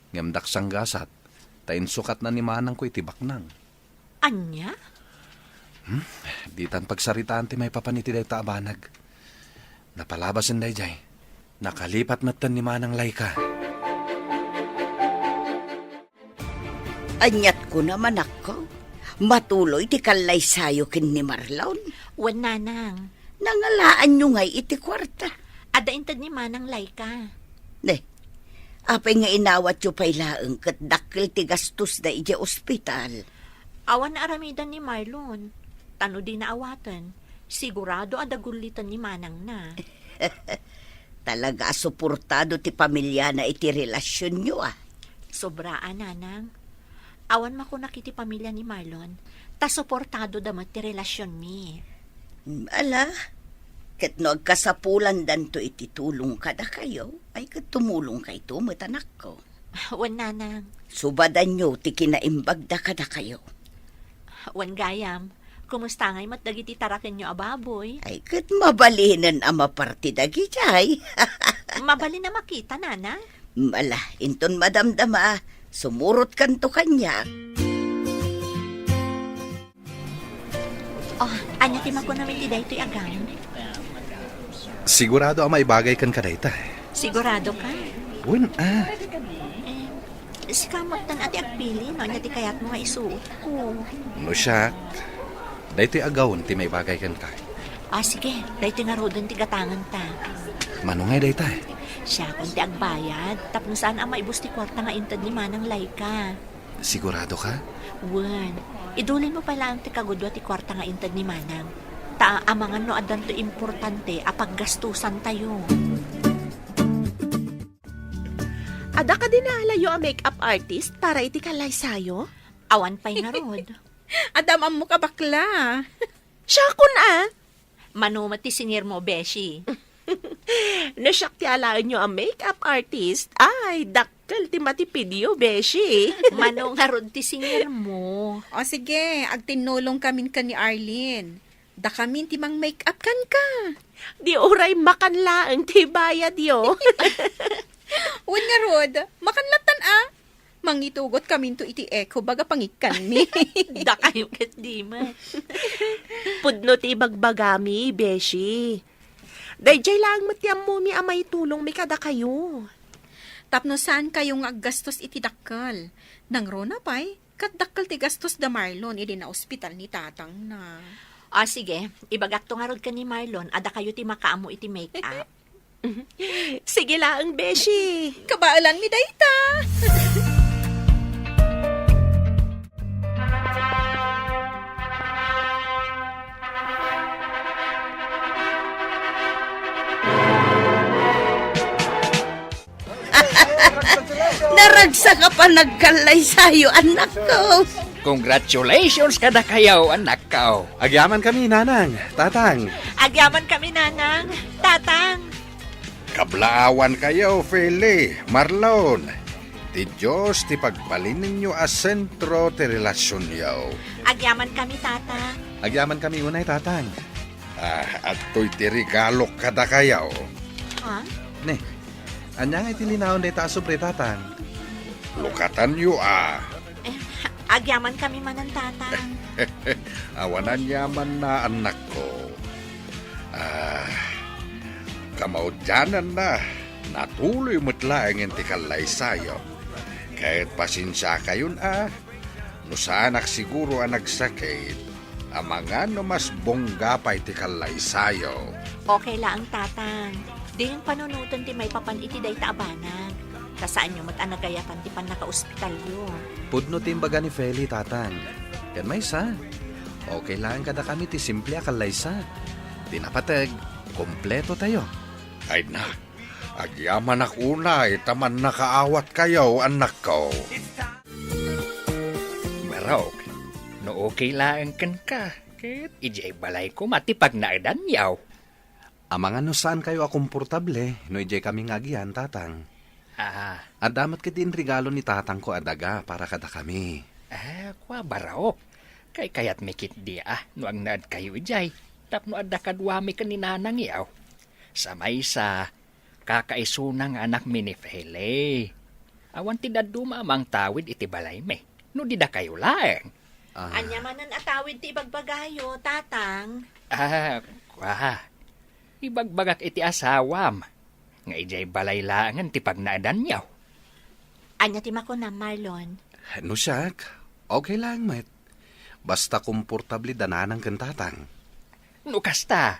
Ngamdak sang gasat. Tain sukat na ni Manang ko iti baknang. Anya? Di tan pagsaritaan ti may papaniti day taabanag. Napalabasin dayjay. Nakalipat matan ni Manang Laika. Anyat ko naman ako. Matuloy ti kalaysayo kin ni Marlon. Wan nanang. Nangalaan nyo ngay iti kwarta. Ada intad ni Manang Laika. Ne, apay nga inawat yu pa'y laeng kat dakil ti gastos da iti ospital. Awan na aramidan ni Marlon. Tano di na awatan. Sigurado adagulitan ni Manang na. Talaga suportado ti pamilya na iti relasyon nyo Sobraan, nanang. Awan mako nakiti pamilya ni Marlon. Ta suportado damat ti relasyon mi. Ala, ket no agkasapulan danto iti tulong kada kayo, ay ket tumulong kay tumatanak ko. Wan nanang. Subadan nyo ti kinaimbagda kada kayo. Wan gayam. Kumusta ngay matdagiti taraken nyo ababoy? Ay ket mabalinan ang mapartidagi jay. Mabali na makita, nanang. Mala, inton madamdama, sumurot kanto kanya. Oh, anya ti mako namin ti daytoy agam. Sigurado ang maibagay kan kadayta. Sigurado ka? Si kamot tan ati agpili, no? Anya ti kayat mo nga isuot ko. No siya, daytoy agawon ti maibagay kan ka. Sige, daytoy nga rodon ti gatangan ta. Manungay dayta. Siya kung ti agbayad, tapno saan ang maibus ti kwarta nga intad ni Manang Laika. Sigurado ka? Wan, idulin mo pala ang ti kagudwa ti kwarta nga intad ni Manang. Amangan no adan to importante apaggastusan tayo. Ada ka din naalayo ang makeup artist para iti kalaysayo? Awan pa'y nga rod. Adam ang muka bakla. Siya kun Manumat ti singir mo, Beshi. Nasyaktialaan nyo ang makeup artist. Ay, dakkel ti matipidyo, beshi. Manong harod ti singir mo. O sige, agtinulong kamin ka ni Arlene. Da kamin ti mang make-up kan ka. Di oray makanlaang ti bayad yo. Uwan nga Rod, makanlatan Mangitugot kamin to iti echo baga pangikan mi. Da kayo kat di man. Pudno ti bagbagami, beshi. Dayjay lang matiyam mo mi amay tulong mi kada kayo. Tapno saan kayong aggastos iti dakkel? Nang rona pa'y, kat dakkel ti gastos da Marlon, idi na ospital ni tatang na. O sige, ibagak to nga rod ka ni Marlon, ada kayo ti makaamo iti make-up. Sige lang, beshi. Kabaalan mi dayta. Naragsa ka pa nagkalay sa'yo, anak ko. Congratulations kada kayo, anak ko. Agyaman kami, nanang, tatang. Agyaman kami, nanang, tatang. Kablaawan kayo, Feli, Marlon. Ti Diyos ti pagbalin ninyo a sentro ti relasyon yaw. Agyaman kami, tatang. Agyaman kami unay, tatang. At to'y ti regalo kada kayaw. Ha? Ne, anyang itilinaon day ta sobre, tatang. Lukatan nyo Agyaman kami manan, tatang. Awanan yaman na anak ko. Kamaudyanan na. Natuloy matlaang ti kalay sayo. Kahit pasensya kayon no sanak siguro ang nagsakit. Amangan no mas bongga pa iti kalay sayo. Okay lang, tatang. Di yung panunutan ti may papan iti day taabanag. Kasaan nyo matanagayapan ti pan naka-ospital yun. Pudno timbaga ni Feli, tatang. Yan may sa. Okay lang kada kami ti simple akalay sa. Tinapatag, kompleto tayo. Ay na, agyaman ako na itaman nakaawat kayo, anak ko. Barok, no okay lang kan ka. Kit, ijay balay ko matipag na edan yaw. Amangan no saan kayo akomportable, no ijay kaming agyan, tatang. At damat ka din regalo ni tatang ko adaga para kada kami. Kwa barok. Kay kayat mikit di no ang naad kayo ijay. Tapno adda kadwami ka ni nanang yaw. Samay sa kakaisunang anak mi ni Feli. Awan ti daduma amang tawid iti balay me. No di da kayo laeng. Anya manan atawid ti ibagbagayo, tatang. Kwa. Ibagbagak iti asawam. Nga ijay balay laangan ti pagnaadan yaw. Anya ti makuna, Marlon. No siyak, okay lang, met. Basta komportable dananang kan tatang. No kasta.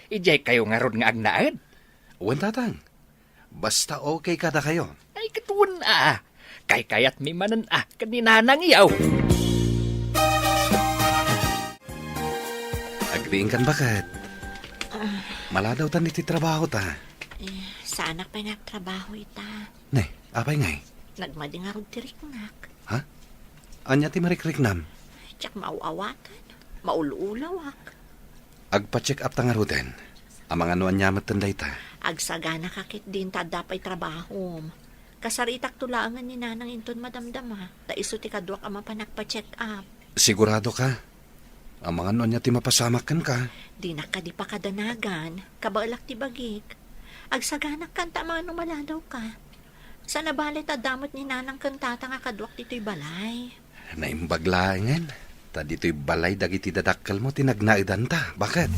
Ijay kayo nga rod nga agnaad. Uwan, tatang. Basta okay kada kayo. Ay katuon Kay kayat mi manan kaninanang yaw. Agriin kan bakat. Maladaw tan iti trabaho ta. Sa anak pa nagtrabaho ita. Ne, apay ngay? Nagmading nga rod tiriknak. Ha? Anya ti marikriknam? Tsak mauawatan. Maululawak. Agpa-check up ta nga ruten. Amang ano anyamat tanday ta. Agsagana kakit din ta dapay trabaho. Kasaritak tulaangan ni nanang inton madamdama. Ta iso ti kadwak ama pa nagpa-check up. Sigurado ka? Amang ano anya ti mapasamak kan ka? Di na ka di pa kadanagan. Kabalak ti bagik. Agsaganak kanta mga maladaw ka. Sa nabalit damot ni nanang kantata nga kadwak dito'y balay. Naimbaglaangan. Ta dito'y balay dagiti dadakkel mo tinagnaidan ta. Bakit?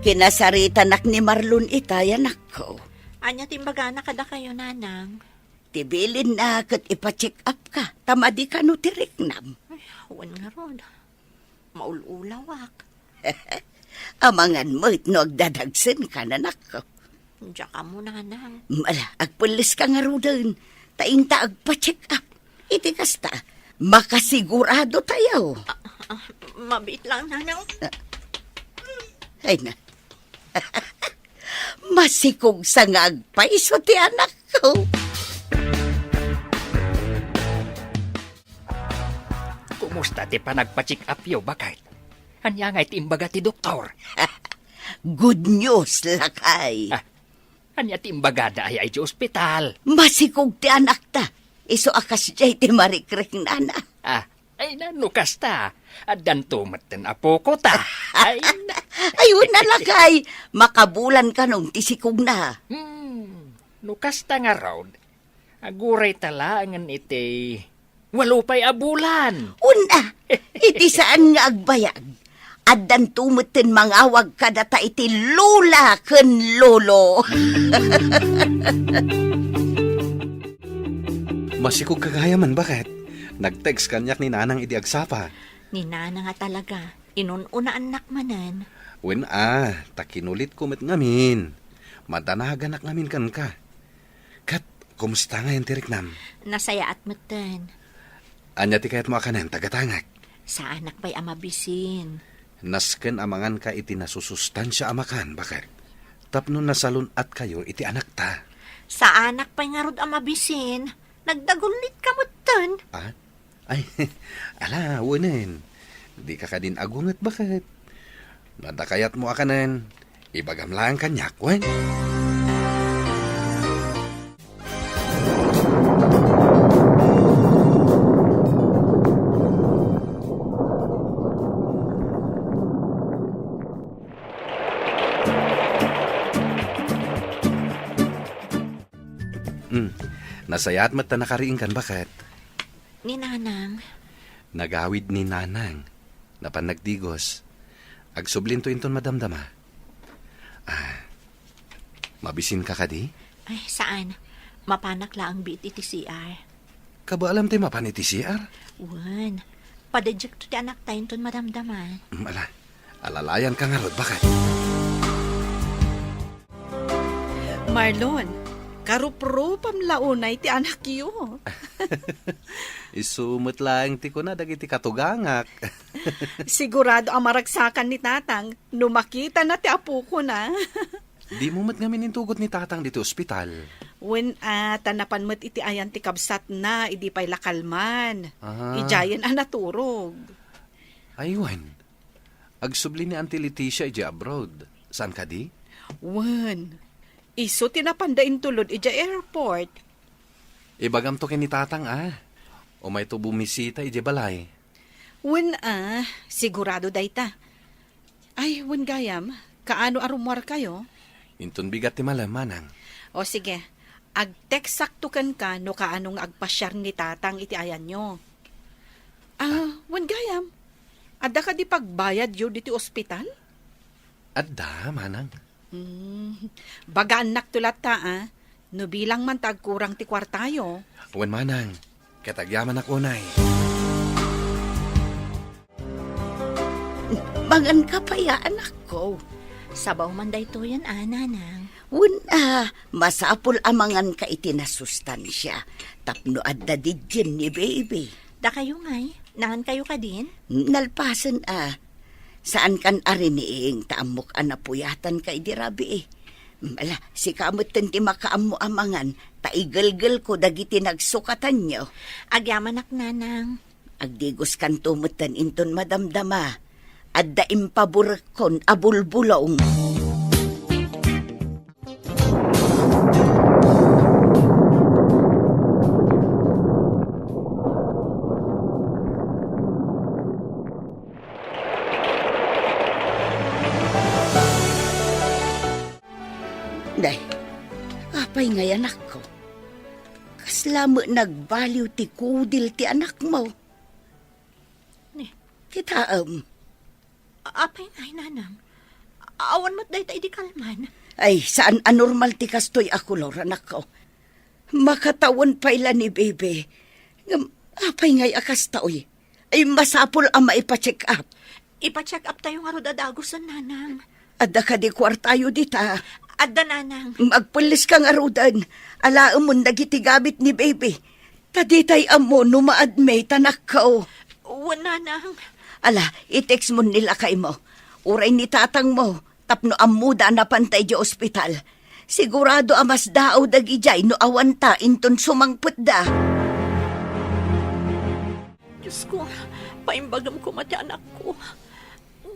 Kinasaritanak ni Marlon itay, anak ko. Anya timbaga na kada kayo, nanang. Tibilin na kat ipa-check up ka. Tamadi ka no tiriknam. Huwag nga ron. Maululawak. Amangan mo no agdadagsin ka, anak ko. Diyan ka mo, nanang. Mala, agpulis ka nga roon. Tainta agpa-check up. Iti kasta, makasigurado tayo. Mabit lang, nanang. Ay na. Masikog sa nga agpaiso ti anak ko. kamusta ti panagpa-check up yo, bakit? Anya nga iti imbaga ti doktor. Good news, lakay. Anya ti imbaga da ay ti ospital. Masikog ti anak ta. Iso akas jay ti marikrik nana. Ay nanukas ta. Adan tumaten apo ko ta. Ay, Ayun na lakay. Makabulan ka nung tisikog na. nukas ta nga raw. Aguray tala angan iti. Walupay abulan. Una, iti saan nga agbayag. Adan tumutin mangawag ka data iti lula ken lolo. Masikog kagayaman, bakit? Nag-text kanyak ni nanang idi agsapa. Ni Nana nga talaga. Inununa anak manan. Wen takinulit kumit ngamin. Madanagan ngamin kan ka. Kat, kumusta nga yung tiriknam? Nasaya at matan. Anya ti kayat mo akanan, tagatangak. Sa anak pa'y amabisin. Nasken amangan ka iti nasusustansya amakan, bakit? Tapno nasalun at kayo iti anak ta. Sa anak pa'y nga rod amabisin. Nagdagulit ka matan. Ay, ala, wunin. Di ka din agungat, bakit? Nadakayat mo akanan, ibagam lang kanyak, wen. Nasayat mat na nakariing kan, bakit? Ni Nanang. Nagawid ni nanang, napanagdigos. Agsublin to inton madamdama. Mabisin ka kadi? Ay, saan? Mapanak lang bit iti CR. Kaba alam tayo mapaniti CR? Wan. Padadyak to ti anak tayo ton madamdaman. Alalayan ka nga rod, bakit? Marlon, karupropam launay ti anak yo. Isumot lang ti ko na dagiti katugangak. Sigurado ang maragsakan ni tatang, numakita na ti apo ko na. Di mo mat ngamin intugot ni tatang dito ospital. When tanapan mo't iti ayan ti kabsat na, idi pa'y lakalman. Ah. Ijayan naturog. Aywan. Agsubli ni Auntie Leticia iji abroad. Saan ka di? Wan, iso tinapandain tulod ija airport. Ibagam to ni tatang O may to bumisita iji balay. Wan sigurado dayta. Ay, wan gayam, kaano arumwar kayo? Inton bigat ti malamanang. O sige, ag-text saktukan ka no kaanong agpasyar ni tatang iti ayan nyo. Wan gayam, adda ka di pagbayad yun diti ospital? Adda, manang. Baga anak tulat ta, no bilang man tagkurang ti kwartayo. Wan manang, katagyaman ako nay. Mangan ka pa ya, anak ko. Sabaw man dayto yan, Nanang. Masapul amangan ka iti nasustansya. Tapno adda didyan ni baby. Da kayo ngay, nangan kayo ka din? Nalpasan Saan kan ariniing taamok anapuyatan ka idirabi si kamot ti makaammo amangan, taigalgal ko dagiti nagsukatan nyo. Agyaman ak, Nanang. Agdigos kan tumutan inton madamdama. Adda impaburekon abulbulong. Day, apay ngay anak ko. Kaslamo nagbaliw ti kudil ti anak mo. Kitaam. Apay ngay, Nanang. Awan mo't dayta idi kalman. Ay, saan anormal ti kastoy ako, Lord, anak ko. Makatawan pa ila ni bebe. Apay ngay akas taoy. Ay, masapol ang maipacheck up. Ipa-check up tayo nga rodadagosan, Nanang. Adda ka di kwartayo dita. Adda, Nanang. Magpulis ka nga rodan. Alaam mo nagitigabit ni bebe. Taditay amo numaadmay tanak ko. Wan, Nanang. Ala, i-text mo nila kay mo. Uray ni tatang mo, tapno amuda na pantay di ospital. Sigurado amas daaw dagijay no awanta inton sumangput da. Diyos ko, Paimbagam ko mati anak ko.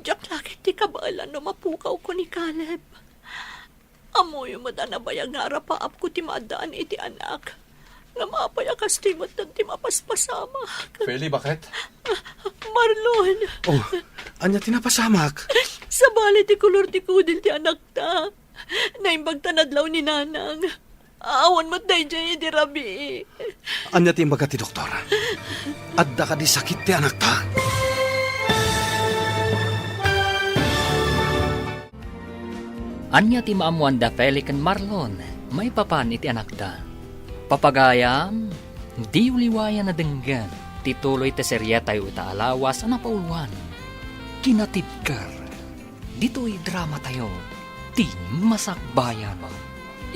Diyak lakit ti kabalan no mapukaw ko ni Caleb. Amo yung madanabayag nga arapaap ko ti madaan iti anak. Nga mapayakas ti matan ti mapaspasama. Feli, bakit? Marlon, Oh, anya tinapasamak. sa bali ti kulor ti kudil ti anak ta. Naimbag tanadlaw ni nanang. Awan mo't day dyan iti rabi. Anya timbaga ti doktor. Adda ka di sakit ti anak ta. Anya ti maamuan da Feli ken Marlon, may papan iti anak da. Papagayam, di uliwaya na denggan, tituloy te seryetay uta alawas na pauluan. Kinatibkar, dito'y drama tayo, ti masakbayan.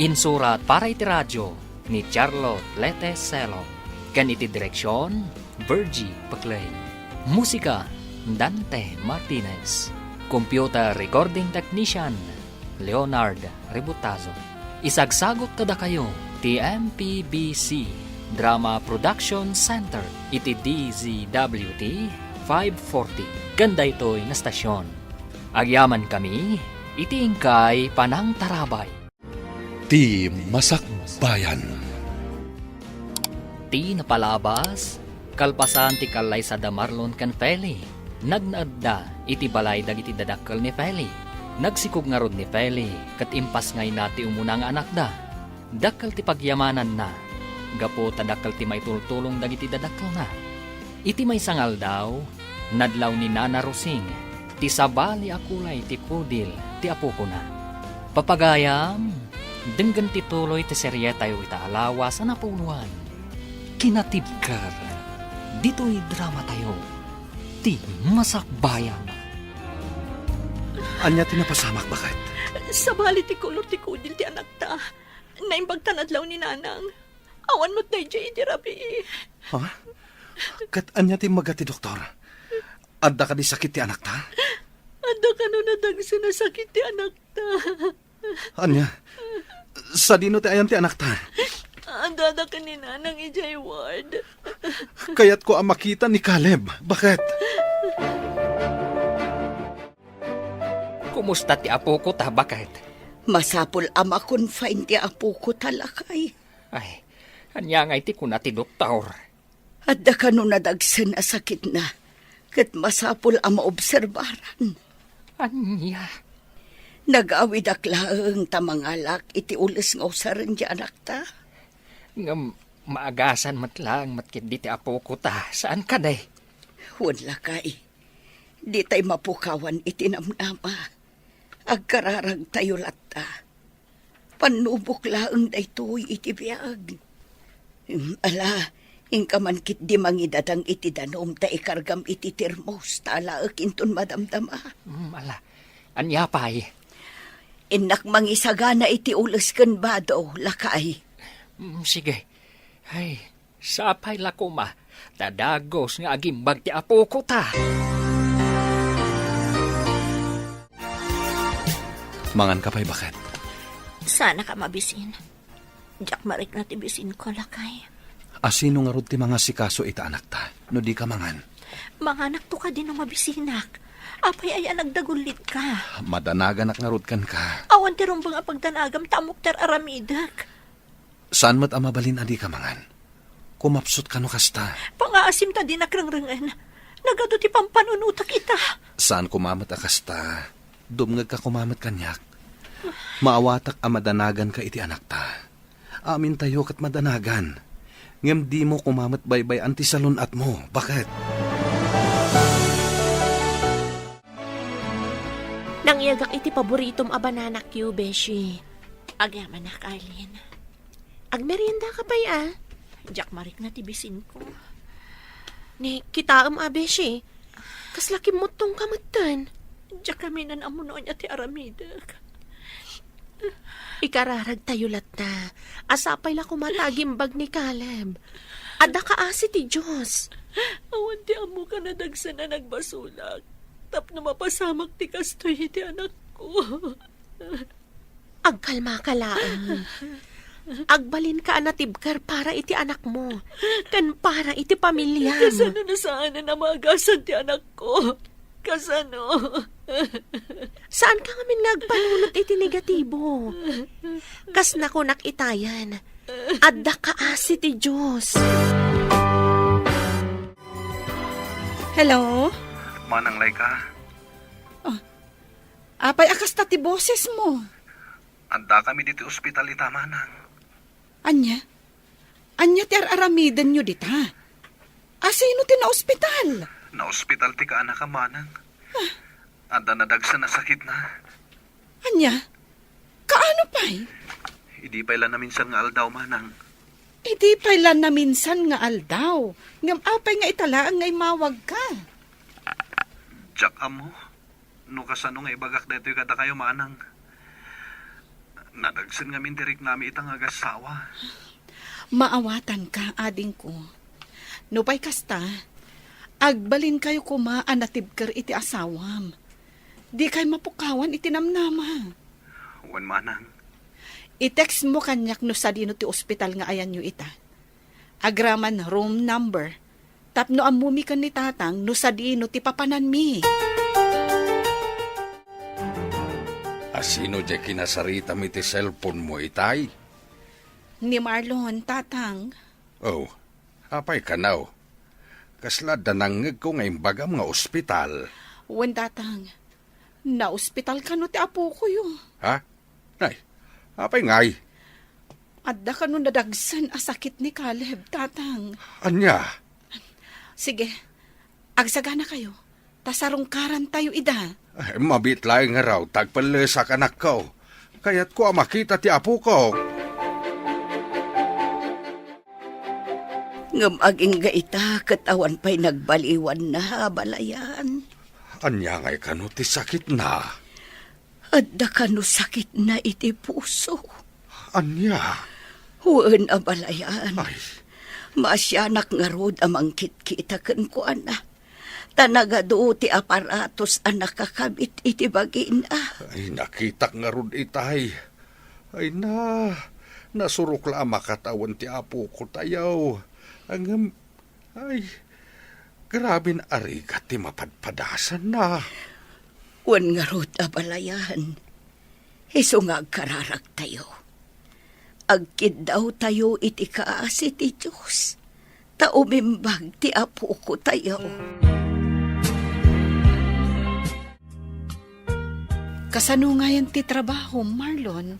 Insurat para iti radyo ni Charlotte Lete Selo, ken iti direksyon, Virgie Paclay. Musika, Dante Martinez. Computer recording technician, Leonard Rebutazo. Isagsagot kada kayo ti MPBC Drama Production Center iti DZWT 540. Ganda ito'y na stasyon. Agyaman kami, iti ingkay Panang Tarabay. Ti Masakbayan. Ti napalabas, kalpasan ti kalay sa da Marlon kan Feli. Nagnaadda iti balay dagiti dadakkel ni Feli. Nagsikog nga rod ni Feli, kat impas ngay nati umuna nga anak da. Dakkel ti pagyamanan na, gapo tadakkel ti may tultulong dagiti dadakkel na. Iti may sangal daw, nadlaw ni Nana Rosing, ti sabali akulay ti kudil, ti apo ko na. Papagayam, denggan ti tuloy ti serye tayo itaalawa sa napuluan. Kinatibkar, dito'y drama tayo, ti masakbayan. Anya tinapasamak, bakit? Sa bali ti kulor ti kudil ti anak ta. Naimbag tanadlaw ni nanang. Awan mo't day dyan iti rabi. Ha? Kat anya timbaga ti doktor. Adda ka di sakit ti anak ta? Anda ka no nadagsa na sakit ti anak ta. Anya? Sa dino ti ayan ti anak ta? Anda da ka ni nanang ijay ward. Kaya't ko ang makita ni Caleb. Bakit? Kumusta ti apo ko ta, bakit? Masapul ama confine ti apo ko talakay. Ay, anya nga iti kuna ti doktor. Adda ka no nadagsan na sakit na. Kat masapul ama obserbaran. Anya? Nag-awid aklaang tamangalak iti ulis nga usaran di anak ta. Nga maagasan matlang matkit di ti apo ko ta. Saan ka day? Wala kay. Di tay mapukawan iti namnama. Agkararag tayo latta. Panubok laang daytoy iti biyag. Ala, ingkaman kit di mangidadang iti danom ta ikargam iti termos tala akinton madamdama. Ala, anya pa'y? Inak mangisagana iti ulos ken bado, lakay. Sige. Ay, sapay lako ma. Tadagos nga agimbag ti apo ko ta. Mangan ka pa'y bakit? Sana ka mabisin. Diyak marik na tibisin ko, lakay. Asino nga rod ti mga sikaso ita anak ta? No di ka mangan. Mga anak to ka din ang mabisinak. Apay ay nagdagulit ka. Madanagan nga rod kan ka. Awan ti rumbang apagdanagam tamok ter aramidak. Saan mat amabalin adi ka mangan? Kumapsot ka no kasta. Pangaasim ta din nakrangrangan. Nagado ti pampanunutak ita. Saan kumamat akasta? Dumngag ka kumamat kanyak. Maawatak a madanagan ka iti anak ta. Amin tayo kat madanagan. Ngem di mo kumamat baybay anti salon at mo. Bakit? Nangyagak iti paboritom a banana Q, Beshi. Agyaman na, Carlin. Agmerienda ka pa'y Diyak marik na tibisin ko. Ni kitaam Beshi. Kaslaki mo tong kamatan. Diyak kami nan amuno niya ti aramidak. Ikararag tayo latta. Asapay la kumatagimbag ni Caleb. Ada ka asi ti Diyos. Awan ti amo ka na dagsa na nagbasulak. Tap na mapasamak ti kastoy ti anak ko. Agkalma ka laan. Agbalin ka anatibkar para iti anak mo. Kan para iti pamilya mo. Kasano na sana na magasan ti anak ko? Kasano? Saan ka ngamin nagpanunot iti negatibo? Kas na ko nakitayan. Adda ka asi ti Diyos. Hello? Manang Laika, Apay akas ta ti boses mo. anda kami dito ospital ita, manang. Anya? Anya ti aramidan nyo dita? Asino ti na ospital? Na ospital ti ka anak ka, manang. Anda nadagsa na sakit na. Anya? Kaano pa'y? Hindi pa ilan na minsan nga aldaw, manang. Idi pala na minsan nga aldaw. Ngam apay nga italaan ngay mawag ka. Jack amo, no kasano nga ibagak dito kada kayo, manang. Nadagsan nga mindirik nami itang agasawa. Maawatan ka, ading ko. Nupay kasta, agbalin kayo kumaan na tibker iti asawam. Di kay mapukawan iti namnama. Wan, manang. I-text mo kanyak no sa dino ti ospital nga ayan nyo ita. Agraman room number. Tapno amumi kan ni tatang no sa dino ti papanan mi. Asino di kinasarita mi ti cellphone mo itay? Ni Marlon, tatang. Oh, apay kanaw. Kasla danangeg ko nga imbagam nga ospital. Wen tatang, na ospital ka no ti apo ko yo. Ha? Nay, apay ngay. Adda ka no nadagsan a sakit ni Caleb, tatang. Anya? Sige, agsagana kayo. Tasarungkaran tayo ida. Ay, mabitlaing nga raw, tagpalesak anak ko. Kaya't ko makita ti apo ko. Ngam aging gaita, katawan pa'y nagbaliwan na balayan. Anya ngay kano ti sakit na. Adda ka no sakit na iti puso. Anya? Huwag abalayan. Ay, Maasyanak nga rod amang kitkita kan ko, anak. Tanagado ti aparatos anak kakabit iti bagin ay nakitak nga rod itay. Ay na, nasurok la makatawan ti apo ko tayaw. Ay, grabin arigat ti mapadpadasan na. Wan nga rod abalayan. Iso nga agkararag tayo. Agkid daw tayo iti kaasi ti Diyos. Taumimbag ti apo ko tayo. Kasano nga yan ti trabaho, Marlon?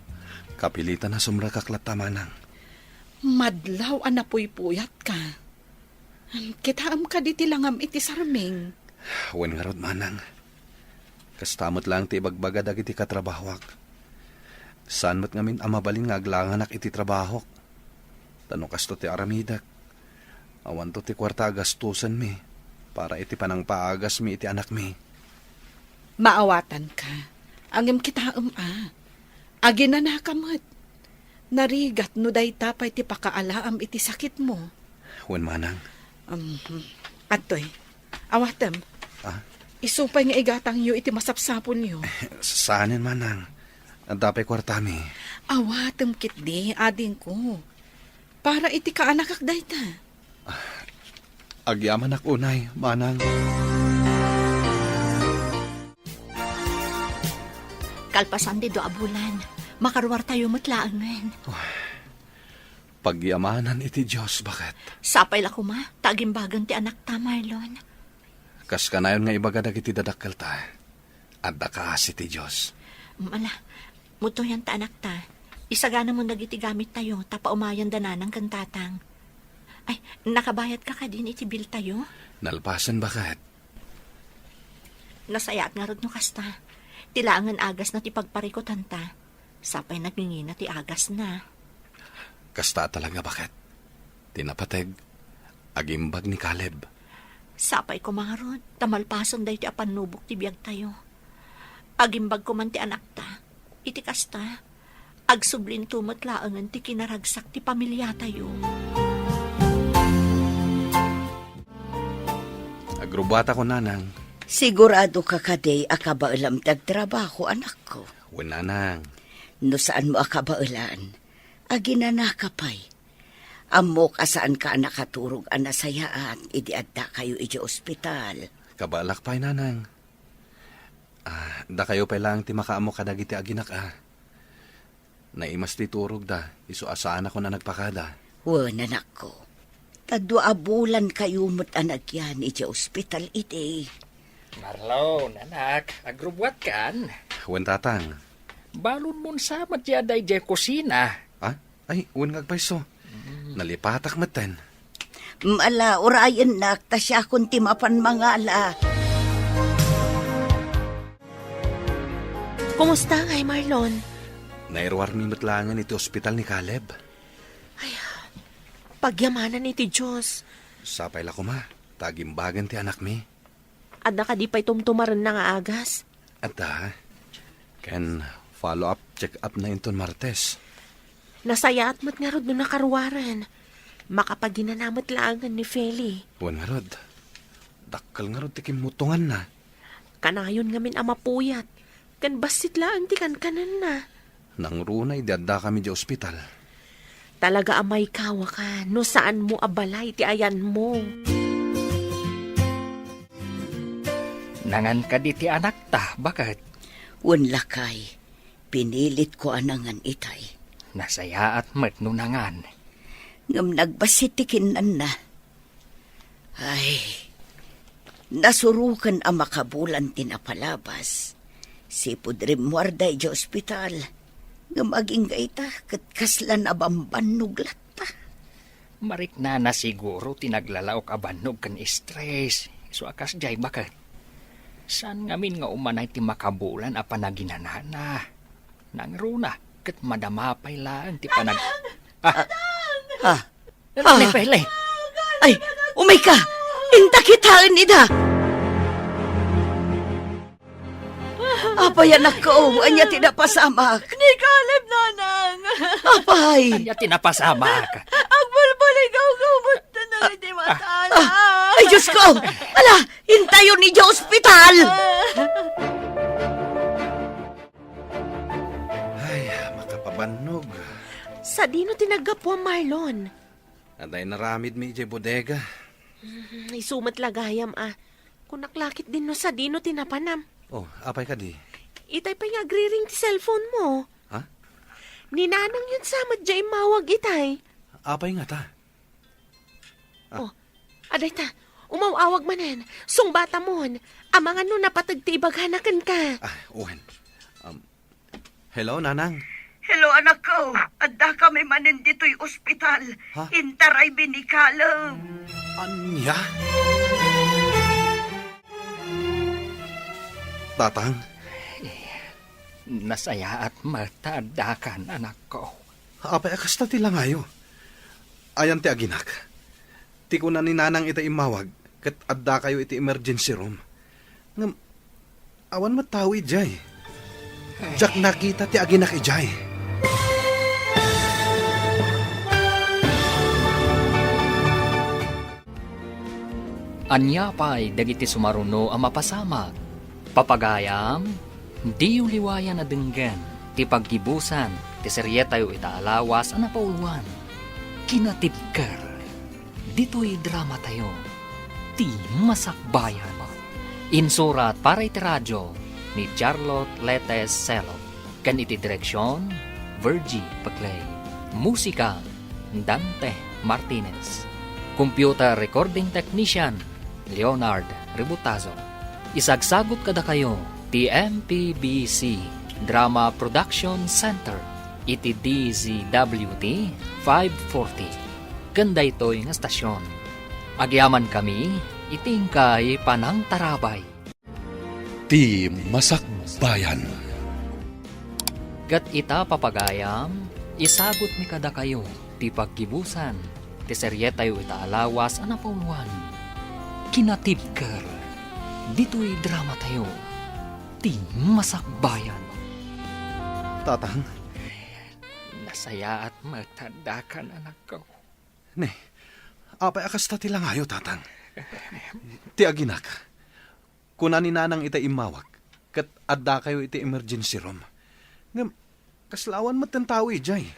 Kapilitan na sumrakaklat, manang. Madlaw anapoy-puyat ka. Kitaam ka di tilangam iti sarming. Wan nga rod, manang. Kastamot lang ti bagbaga dagiti katrabahwak. Saan mo't ngamin amabalin nga aglanganak iti trabahok. Tano kasto ti aramidak. Awan to ti kwarta agastusan mi. Para iti panang paagas mi iti anak mi. Maawatan ka. Angem kitaam Agi na nakamot. Narigat no day tapay ti pakaalaam iti sakit mo. Wan, manang. Atoy, awatem. Isupay nga igatang yu iti masapsapon yu. Saanin, manang? Ang dapay kwarta mi. Awatem kitdi, ading ko. Para iti kaanakak day ta. Agyaman ako, nay, manang. Kalpasan di do abulan. Makaruar tayo matlaangan. Pagyamanan iti Diyos, bakit? Sapay la kuma, tagimbagan ti anak ta, Marlon. Kas kanayon nga ibagadag iti dadakkel ta. Adda ka si ti Diyos. Mala, muto yan ta anak ta. Isagana mo nagiti gamit tayo, tapa umayan dananang kantatang. Ay, nakabayad ka din iti bill tayo? Nalpasan, bakit? Nasayat nga rod no kasta. Tilaangan agas na ti pagparikutan ta. Sapay nagngingina ti agas na. Kasta talaga, bakit? Tinapateg. Agimbag ni Caleb. Sapay ko mga rod, tamalpasan day ti apanubok ti biyag tayo. Agimbag ko man ti anak ta. Iti kasta. Agsublin tumatlaangan ti kinaragsak ti pamilya tayo. Agrubata ko, nanang. Sigurado ka kaday akabailam tagtrabaho, anak ko. Wan, nanang. No saan mo akabailan? Aginana ka pa'y. Amok asaan ka nakaturog anasayaan, idi adda kayo iti ospital. Kabalak pa'y nanang. Da kayo pa lang ti makaamo kadagiti aginak Naimas ti turog da, iso asaan ako na nagpakada. Wan anak ko. Tadwa bulan kayo mo't anak yan iti ospital iti. Marlon, anak, agrubwat kan? Wan tatang. Balon mo sa matyaday di kusina. Ay, wan ngagpaiso. Nalipatak matan. Mala, orayan nak, tasya kung timapan mangala. Kumusta ngay, Marlon? Nairwar mi matlangan iti ospital ni Caleb. Pagyamanan iti Diyos. Sapay la ko ma, tagimbagan ti anak mi. Adda ka di pa'y tumtumaran na nga agas. At can follow-up check-up na inton Martes. Nasaya at mat nga rod no nakaruwaran. Makapaginanamot laangan ni Feli. Wan nga rod. Dakkal nga rod ti kimutungan na. Kanayon ngamin amapuyat. Kan basit laan ti kanan na. Nang runay, dadda kami di ospital. Talaga amay kawa ka. No saan mo abalay ti ayan mo. Nangan ka di ti anak ta, bakit? Wan lakay. Pinilit ko anangan itay. Nasaya at mat no nangan. Ngam nagbasitikin na. Ay, nasurukan ang makabulan tinapalabas. Si Pudrim Muarday di ospital. Ngam aging gaita, katkaslan abamban nuglat pa. Marik na siguro tinaglalaok abanog kan stress. So akas jay bakit? Saan ngamin nga umanay ti makabulan a panaginanana? Nang runa, kat madamapay lang ti panag... Lay, lay. Ay, umay ka! Intakitaan nida! Apay anak ko, anya tinapasamak. Ni Caleb, nanang. Apay! Anya tinapasama ka. Ang bulbulay gawgawot na hindi matala. Ay, Diyos ko! Ala, hintayon ni Diyos ospital! Ay, makapabanog. Sa dino tinagapwa, Marlon? Aday naramid mi iti bodega. Ay sumat lagayam Kung naklakit din no sa dino tinapanam. Oh, apay ka di? Itay pa yung agri-ring ti cellphone mo. Ha? Ninanang yun sa madya mawag itay. Apay nga ta. Aday ta, umawawag manen. Sung bata mon, amangan no napatag ti ibaghanakan ka. Uwan. Hello, nanang. Hello, anak ko. Adda kami manin dito'y ospital. Ha? Intaray binikalam. Anya? Tatang? Nasaya at matadakan, anak ko. Apay akas na tila ngayo. Ayan ti aginak. Ti ko na ni nanang ita imawag, kat adda kayo iti emergency room. Ngam, awan matawi jay. Jak nakita ti aginak ijay. Anya pa'y dagiti sumaruno ang mapasama. Papagayam, di uliwayan na denggan, ti paggibusan, ti seryetayo itaalawas ang napauluan. Kinatibker, dito'y drama tayo, ti masakbayan. Insurat para iti radyo ni Charlotte Letes Celo. Kan iti direksyon, Virgie Paclay. Musika, Dante Martinez. Computer recording technician, Leonard Ributazo. Isagsagot kada kayo, TMPBC Drama Production Center, iti DZWT 540. Ganda ito'y nga stasyon. Agyaman kami, itingkay panang tarabay. Ti Masakbayan. Gat ita papagayam, isagot mi kada kayo, ti pagkibusan, ti seryetayo itaalawas ang napauluan. Kinatibker, dito'y drama tayo, ti masakbayan. Tatang? Nasaya at matadakan, anak ko. Ne, apay akas na tila ngayo, tatang. Ti aginak, kuna ni nanang ita imawag, kat adda kayo iti emergency room. Ngam, Kaslawan mat ng tao, Jay.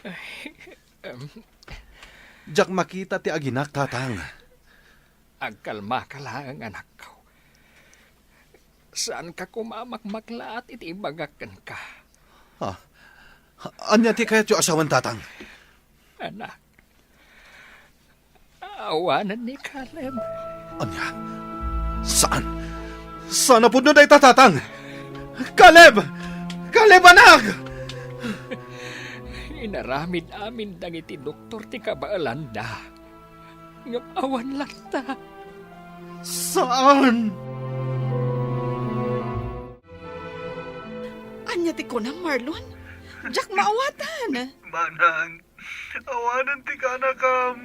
Jak makita ti aginak, tatang. Agkalma ka lang, anak ko. Saan ka kumamakmakla at itibagakan ka? Anya ti kayat yung asawan, tatang? Anak, awanan ni Caleb. Anya? Saan? Saan na po na day tatang? Caleb! Caleb, anak! Inaramid amin dang iti doktor ti kabaalanda. Ngam awan lang ta. Saan? Anya ti ko na, Marlon. Jak maawatan. Manang, awanan ti ka na kam.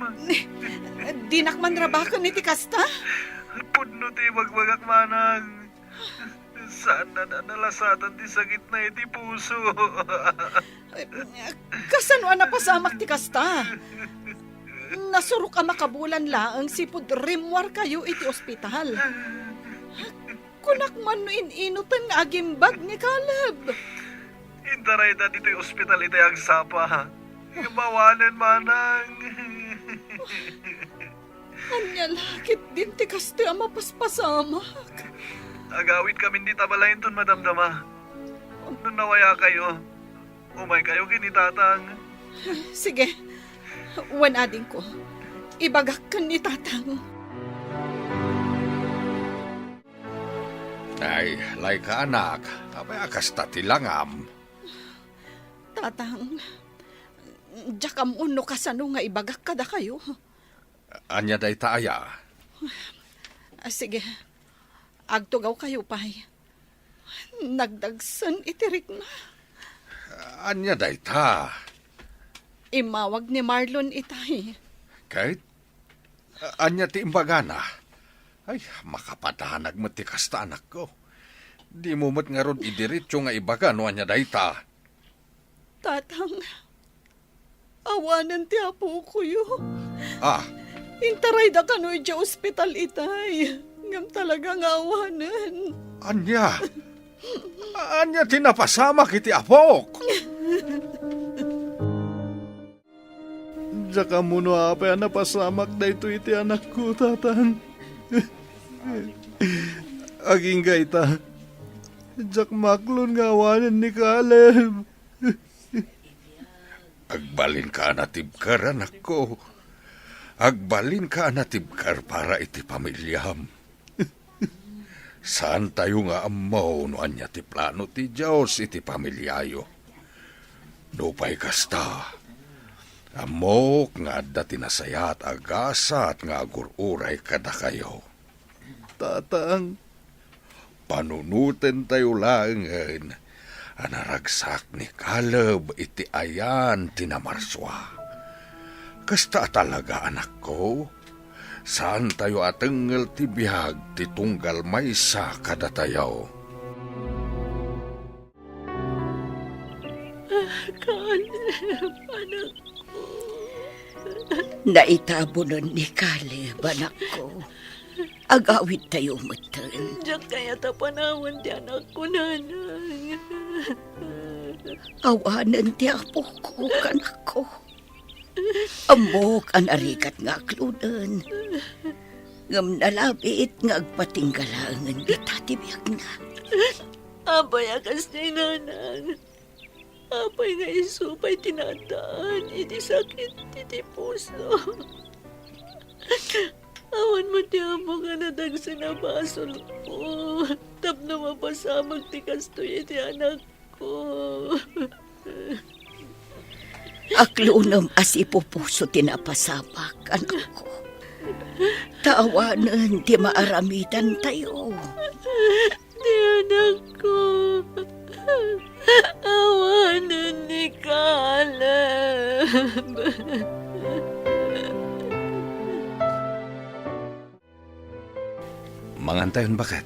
Di nakman rabakan ni ti kasta. Pudno ti magbagak manang. Saan na nalasatan ti sakit na iti puso? Kasano na pasamak ti kasta. Nasurok ka makabulan laang sipud rimwar kayo iti ospital. Kunak man no ininutan nga agimbag ni Caleb. Intaray na dito'y ospital iti ang sapa. Mawanan manang. Anya lakit din ti kasta mapaspasamak. Agawid kami di tabalayin ton madamdama. Nung nawaya kayo, umay kayo kinitatang. Sige, wanading ko. Ibagak ka ni tatang. Ay, lay ka anak. Abay akas tatilangam. Tatang, jakam uno kasano nga ibagak ka da kayo. Anya day taaya. Sige, agtugaw kayo pay. Nagdagsan itirik na. Anya day ta. Imawag ni Marlon itay. Kahit anya ti imbagana. Ay, makapadanag mo ti kasta anak ko. Di mo mat nga ron idiritso nga ibaga no anya day ta. Tatang, awanan ti apo ko yo. Intaray da ka no ija ospital itay. Ngam talagang awanan. Anya? Anya tinapasama kiti apok. Jaka mo no apay napasamak da ito iti anak ko, tatang. Aging gaita. Jak maklon nga awanan ni Caleb. Agbalin ka natibkar, anak ko. Agbalin ka natibkar para iti pamilyam. Saan tayo nga amaw no anya ti plano ti Diyos iti pamilyayo. Nupay kasta. Amok nga adda tinasayat agasat nga agururay kada kayo. Tatang, Panunuten tayo langan. Anaragsak ni Caleb iti ayan tinamarswa. Kasta talaga anak ko. Saan tayo atengel ti bihag ti tunggal maysa kada tayo. Caleb, anak ko. Naitabunan ni Caleb, anak ko. Agawid tayo matan. Diyak kaya tapanawan ti anak ko, nanang. Awanan ti apo ko, kanak ko. Amok ang arikat nga aklunan. Ngam nalabit nga agpatinggalangan bitatibiyag na. Abay akas ni nanang. Abay nga isupay tinataan. Iti sakit, iti puso. Awan mo ti amo nga nadagsa na basol ko. Tapno mapasamag ti kastoy iti anak ko. Aklunam as ipupuso tinapasapak, anak ko. Taawanan ti maaramitan tayo. Ti anak ko. Awanan ni Caleb. mangantayon bakit?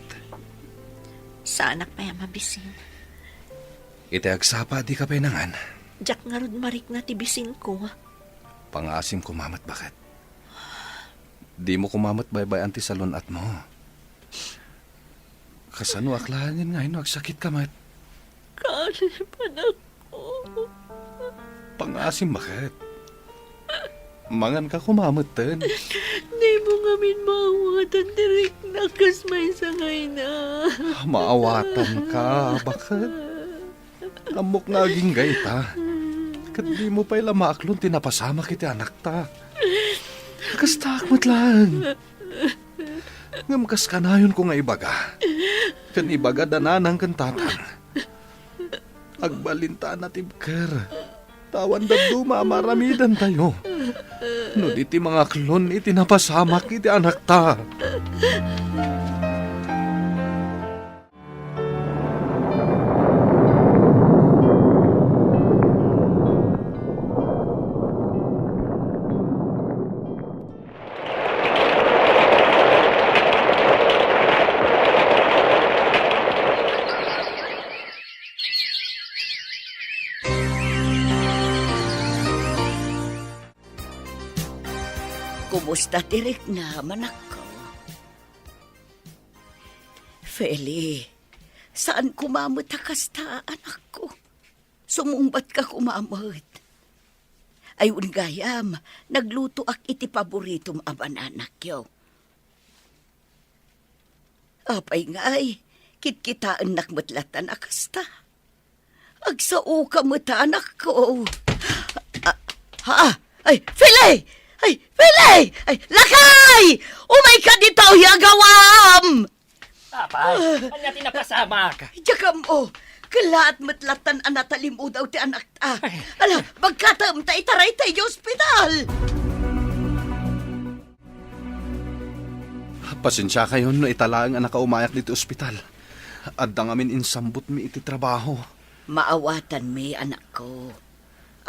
Sa anak pa yung mabisin. Iti agsapa di ka penangan. Jak nga rod marik na tibisin ko. Pangasim kumamat bakit? Di mo kumamat baybay anti salon at mo. Kasano aklahanin nga ino agsakit ka mat. Caleb, anak Pangasim bakit? Mangan ka kumamatan. Di mo ngamin maawatan, direk na kas may sangay na. Maawatan ka, bakit? Amok nga aging gaita. Kat di mo pa'y lamaaklon tinapasama kiti anak ta. Kastakmat lang. Ngamkas ka na yun ko nga ibaga. Kan ibaga dananang kan tatang. Agbalinta na tibker. Tawan daduma maramidan tayo. No iti mga klon iti napasamak iti anak ta. Kumusta direk na, manak ko? Feli, saan kumamot kasta, anak ko? Sumumbat ka kumamot. Ayun gayam, nagluto ak iti paboritom abananak yo. Apay ngay, kitkitaan nakmatlatan akasta. Agsao ka mata, anak ko. Ay, Feli! Ay, Pele! Ay, lakay! Umay ka dito, yagawam! Apay, anya tinapasama ka. Diyakam mo, kalaat matlatan anatalim mo daw ti anak ta. Ala, magkatam ta itaray tayo ospital. Pasensya kayo no itala ang anak umayak dito ospital. Adda ngamin insambot mi iti trabaho. Maawatan mi, anak ko.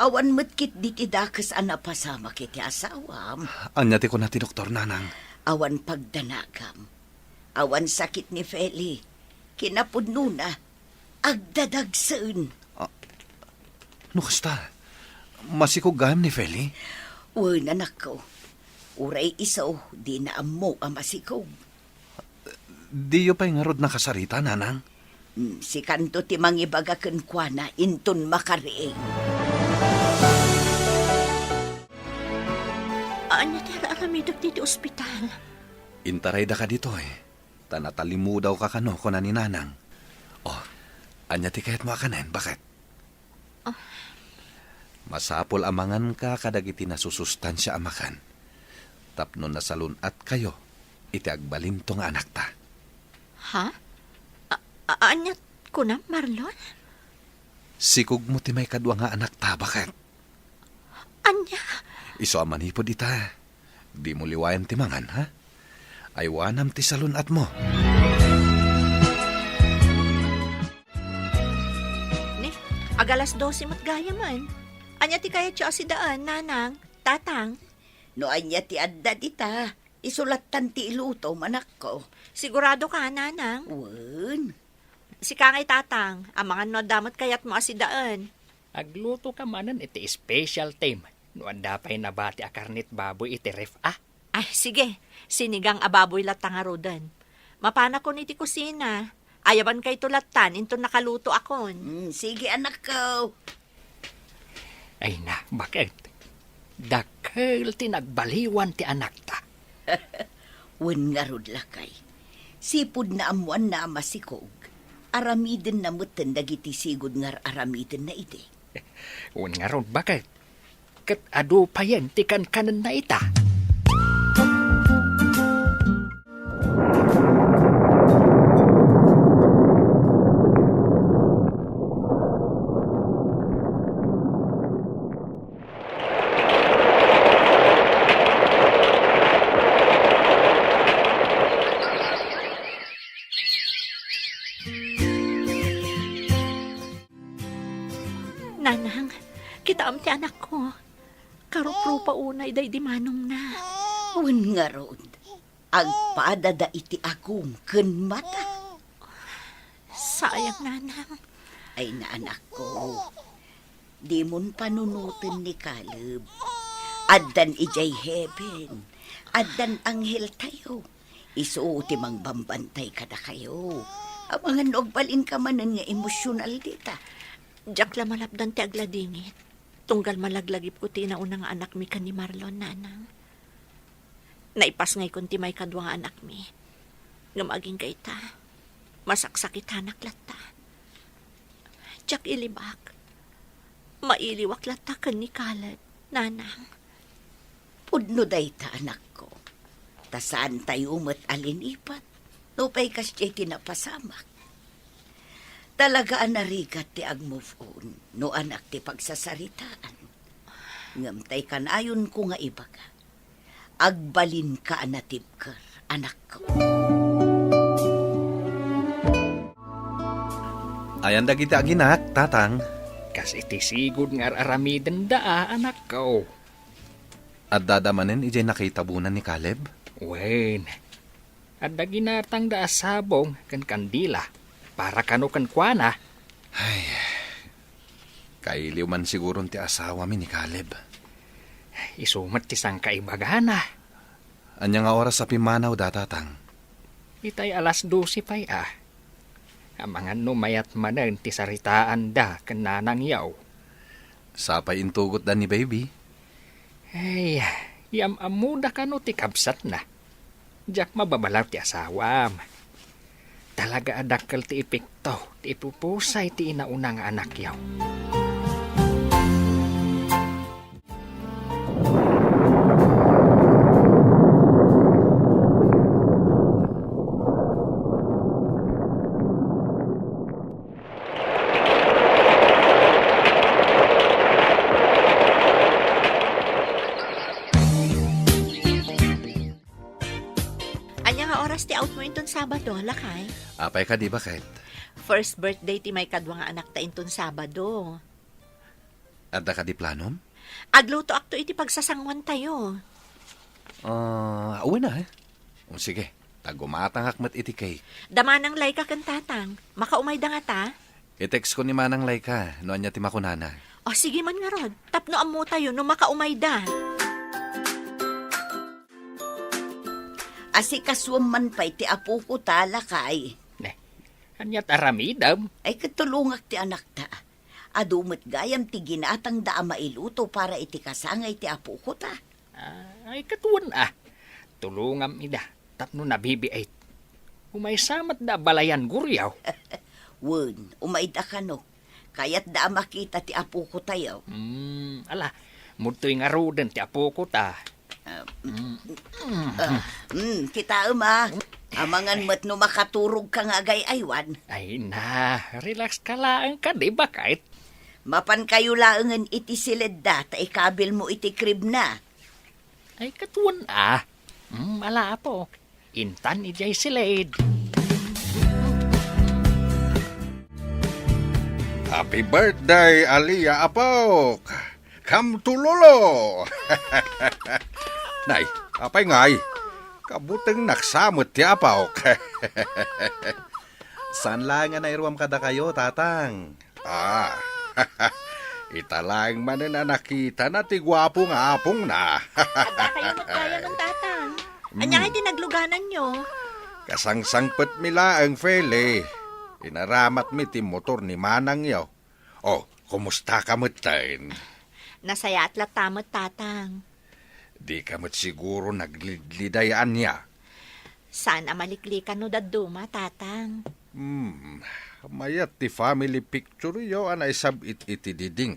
Awan matkit di tidakas pasama kiti asawam. Anya ti ko na ti Doktor Nanang. Awan pagdanagam. Awan sakit ni Feli. Kinapudno na. Agdadagsan. No kasta, masikogam ni Feli? Uy, anak ko. Uray isaw, di na amo ang masikog. Di yo pa'y ngarod na kasarita, Nanang? Si kanto ti mangibagakan kwa na inton makariing. Anya ti aramidak dito ospital. Intaray da ka dito Tanatalimu daw ka kano ko na ni Nanang. Anya ti kahit mo akanen, bakit? Masapol amangan ka kadagiti nasusustansya amakan. Tapno na salunat kayo, iti agbalim to nga anak ta. Ha? Anya ko na, Marlon? Sikog mo ti may kadwa nga anak ta, bakit? Anya? Iso amanipod ita. Di mo liwayan ti mangan, ha? Aywanam ti salunat mo. Ne, agalas 12 mat gaya man. Anya ti kaya tiyo asidaan, Nanang, Tatang? No anya ti adda dita, isulatan ti iluto manak ko. Sigurado ka, Nanang? Wen. Si Kangay Tatang, amangan no damat kayat mo asidaan. Agluto ka manan iti special time. No anda pa'y nabati a karnit baboy iti ref Ay, sige. Sinigang ababoy latang arodan. Mapana ko niti kusina. Ayaban kay tulatan, into nakaluto akon. Sige, anak ko. Ay na, bakit? Dakkel tinagbaliwan ti anak ta. Wen nga rod lakay. Sipod na amuan na masikog. Aramiden na mutan dagiti sigod nga aramiden na iti. Un nga ron, bakit? Kat ado pa yan, ti kanan na ita. Nanang, kita am ti anak ko. Karupro pa unay day di manong na. Wen nga rod. Agpadada iti akong ken mata. Sayang, Nanang. Ay na anak ko. Di mon panunutin ni Caleb. Addan ijay heaven. Addan anghel tayo. Isuuti mang bambantay kada kayo. Abangan og balin ka manan nga emosyonal dita. Diyak la malapdan ti agladingit. Tunggal malaglagip ko ti naunang anak mi kan ni Marlon, nanang. Naipas ngay kun ti may kadwa nga anak mi. Ngamaging kayta. Masaksakit hanak lata. Diyak ilibak. Mailiwak lata kan ni Caleb, nanang. Pudno day ta, anak ko. Ta saan tayo umat alinipat? Nupay kas jay tinapasamak. Talagaan narigat ti ag-move on, no anak ti pagsasaritaan. Ngamtay kanayon ko nga ibaga. Agbalin ka anatibker, anak ko. Ayan dagiti aginak, tatang. Kas iti sigod nga aramiden da, anak ko. At dadamanin ijay nakitabunan ni Caleb? Wen, at da ginatang da asabong kan kandila. Para kano kan kuana. Ay, kailiw man siguro ti asawa mi ni Caleb. Isumat ti sang kaibagana. Anya nga oras sa pimanaw da, tatang? Itay alas 12 pay Amangan no mayat manen ti saritaan da kan nanang yaw. Sapay intugot da ni baby. Ay, yam-amuda kano ti kabsat na. Diyak mababalaw ti asawam. Talaga adakkel ti epekto, ti ipupusay ti inauna nga anak yaw. Anya nga oras ti out mo inton Sabado, lakay? Apay ka di ba, Kate? First birthday ti may kadwa nga anak ta inton Sabado. Adda ka di planom? Agluto akto iti pagsasangwan tayo. Uwi na, eh. O sige, tagumatang akmat iti kay. Damanang layka kan tatang. Makaumay da nga ta? I-text ko ni Manang Laika, noan niya ti makunana. O sige man nga rod. Tapno ammo tayo no makaumay da. Asikaswam man pa'y ti apo ko talakay. Anyat aramidam. Ay katulungak ti anak ta. Adumat gayam ti ginatang da mailuto para iti kasangay ti apo ko ta. Ay katuan Tulungam ida. Tapno nabibiait. Umaysamat da balayan guryaw. Wen, umaid akano. Kaya't da makita ti apo ko tayo. Ala, mutoy nga roden ti apo ko ta. Kita amangan mo't no makaturog ka nga aywan. Ay na, relax ka lang ka, di ba kahit? Mapan kayo laangan iti silid da, ta ikabil mo iti krib na. Ay katuan ala po. Intan ijay silid. Happy birthday, Aliyah Apok! Come to Lolo! Nay, apay ngay? Kabuteng naksamot ti Apok. Saan lang nga nairwam kada kayo, tatang? Italang manin na nakita na ti gwapo nga apong na. Ada kayo magkaya ng tatang. Anya nga tinagluganan nyo. Kasangsangpet mila ang fele. Inaramat mi ti motor ni Manang yaw. Oh, kumusta ka mutain? Nasaya at latamot tatang. Di ka mo't siguro naglidlidayan niya. Saan amaliklikan no daduma, tatang? Mayat ti family picture yaw anay sabit iti diding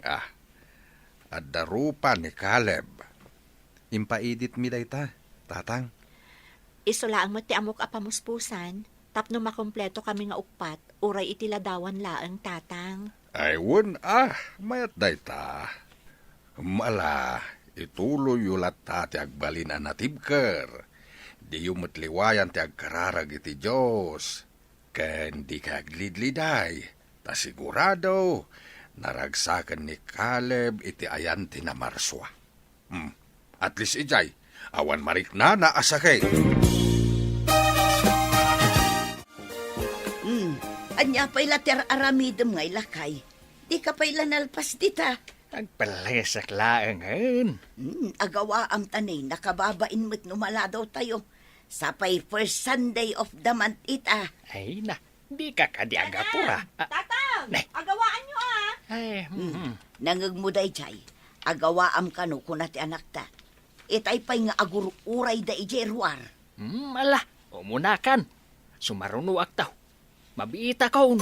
At darupa ni Caleb. Impaidit mi dayta, tatang. Isulaang mo ti amok apamuspusan, tapno makompleto kami nga ukpat, uray iti ladawan laang tatang. Ay wun mayat dayta. Mala, ituloy yulat ti agbalin natibker. Di yumatliwayan ti agkararag iti Diyos. Ken di ka aglidliday. Ta sigurado, naragsakan ni Caleb iti ayan ti na marswa. At least ijay, awan marik na naasakay. Anya pa'y later aramidem ngay lakay. Di ka pa'y lanalpas dita. Agpalesak laangan. Agawa ang tanay, nakababain mo't numala daw tayo. Sapay first Sunday of the month ita. Ay na, di ka kadiaga pura. Tatang, Nay. agawaan nyo Ay, Nangagmuday jay, agawaam ka no kung nati anak ta. Itay pa'y nga agururay da ijeruar. ala, umunakan. Sumarunuak taw. Mabiita kaon.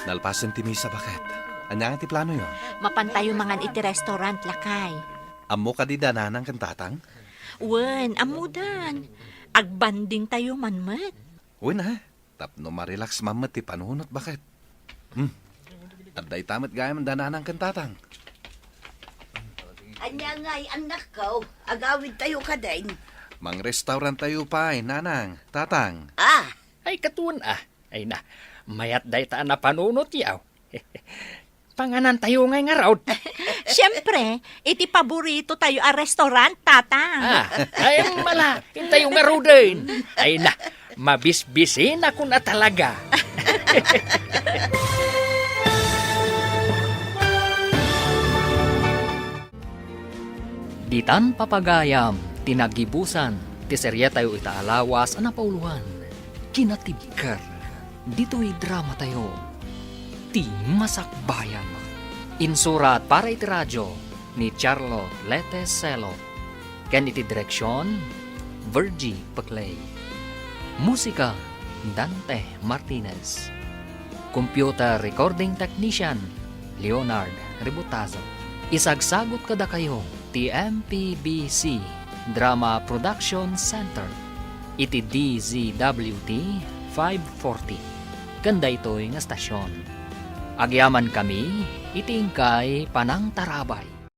Nalpasan ti Misa bakit? Anya ti plano yon? Mapantayo mangan iti restaurant lakay. Amo ka di dananang kantatang? Wen, amudan. Agbanding tayo manmet. Uy na, tapno marelax mamat ti panunot bakit? Aday tamat gayam dananang kantatang. Anya nga'y anak ko, agawid tayo ka din. Mang restaurant tayo pa, nanang, tatang. Ay, katuan Ay na, mayat day taan na panunot yaw. Panganan tayo ngay nga raw. Siyempre, iti paborito tayo a restaurant, tatang. Ay, mala, hintayo nga raw din. Ay na, mabisbisin ako na talaga. Ditan papagayam, tinagibusan, ti serye tayo itaalawas, anapauluhan, kinatibkar, dito'y drama tayo, ti masakbayan. Insurat para iti radyo, ni Charlotte Leteselo, ken iti direksyon, Virgie Paclay. Musika, Dante Martinez. Computer recording technician, Leonard Ributazo. Isagsagot kada kayo, ti MPBC Drama Production Center, iti DZWT 540. Ganda ito'y nga stasyon. Agyaman kami, itingkay Panang Tarabay.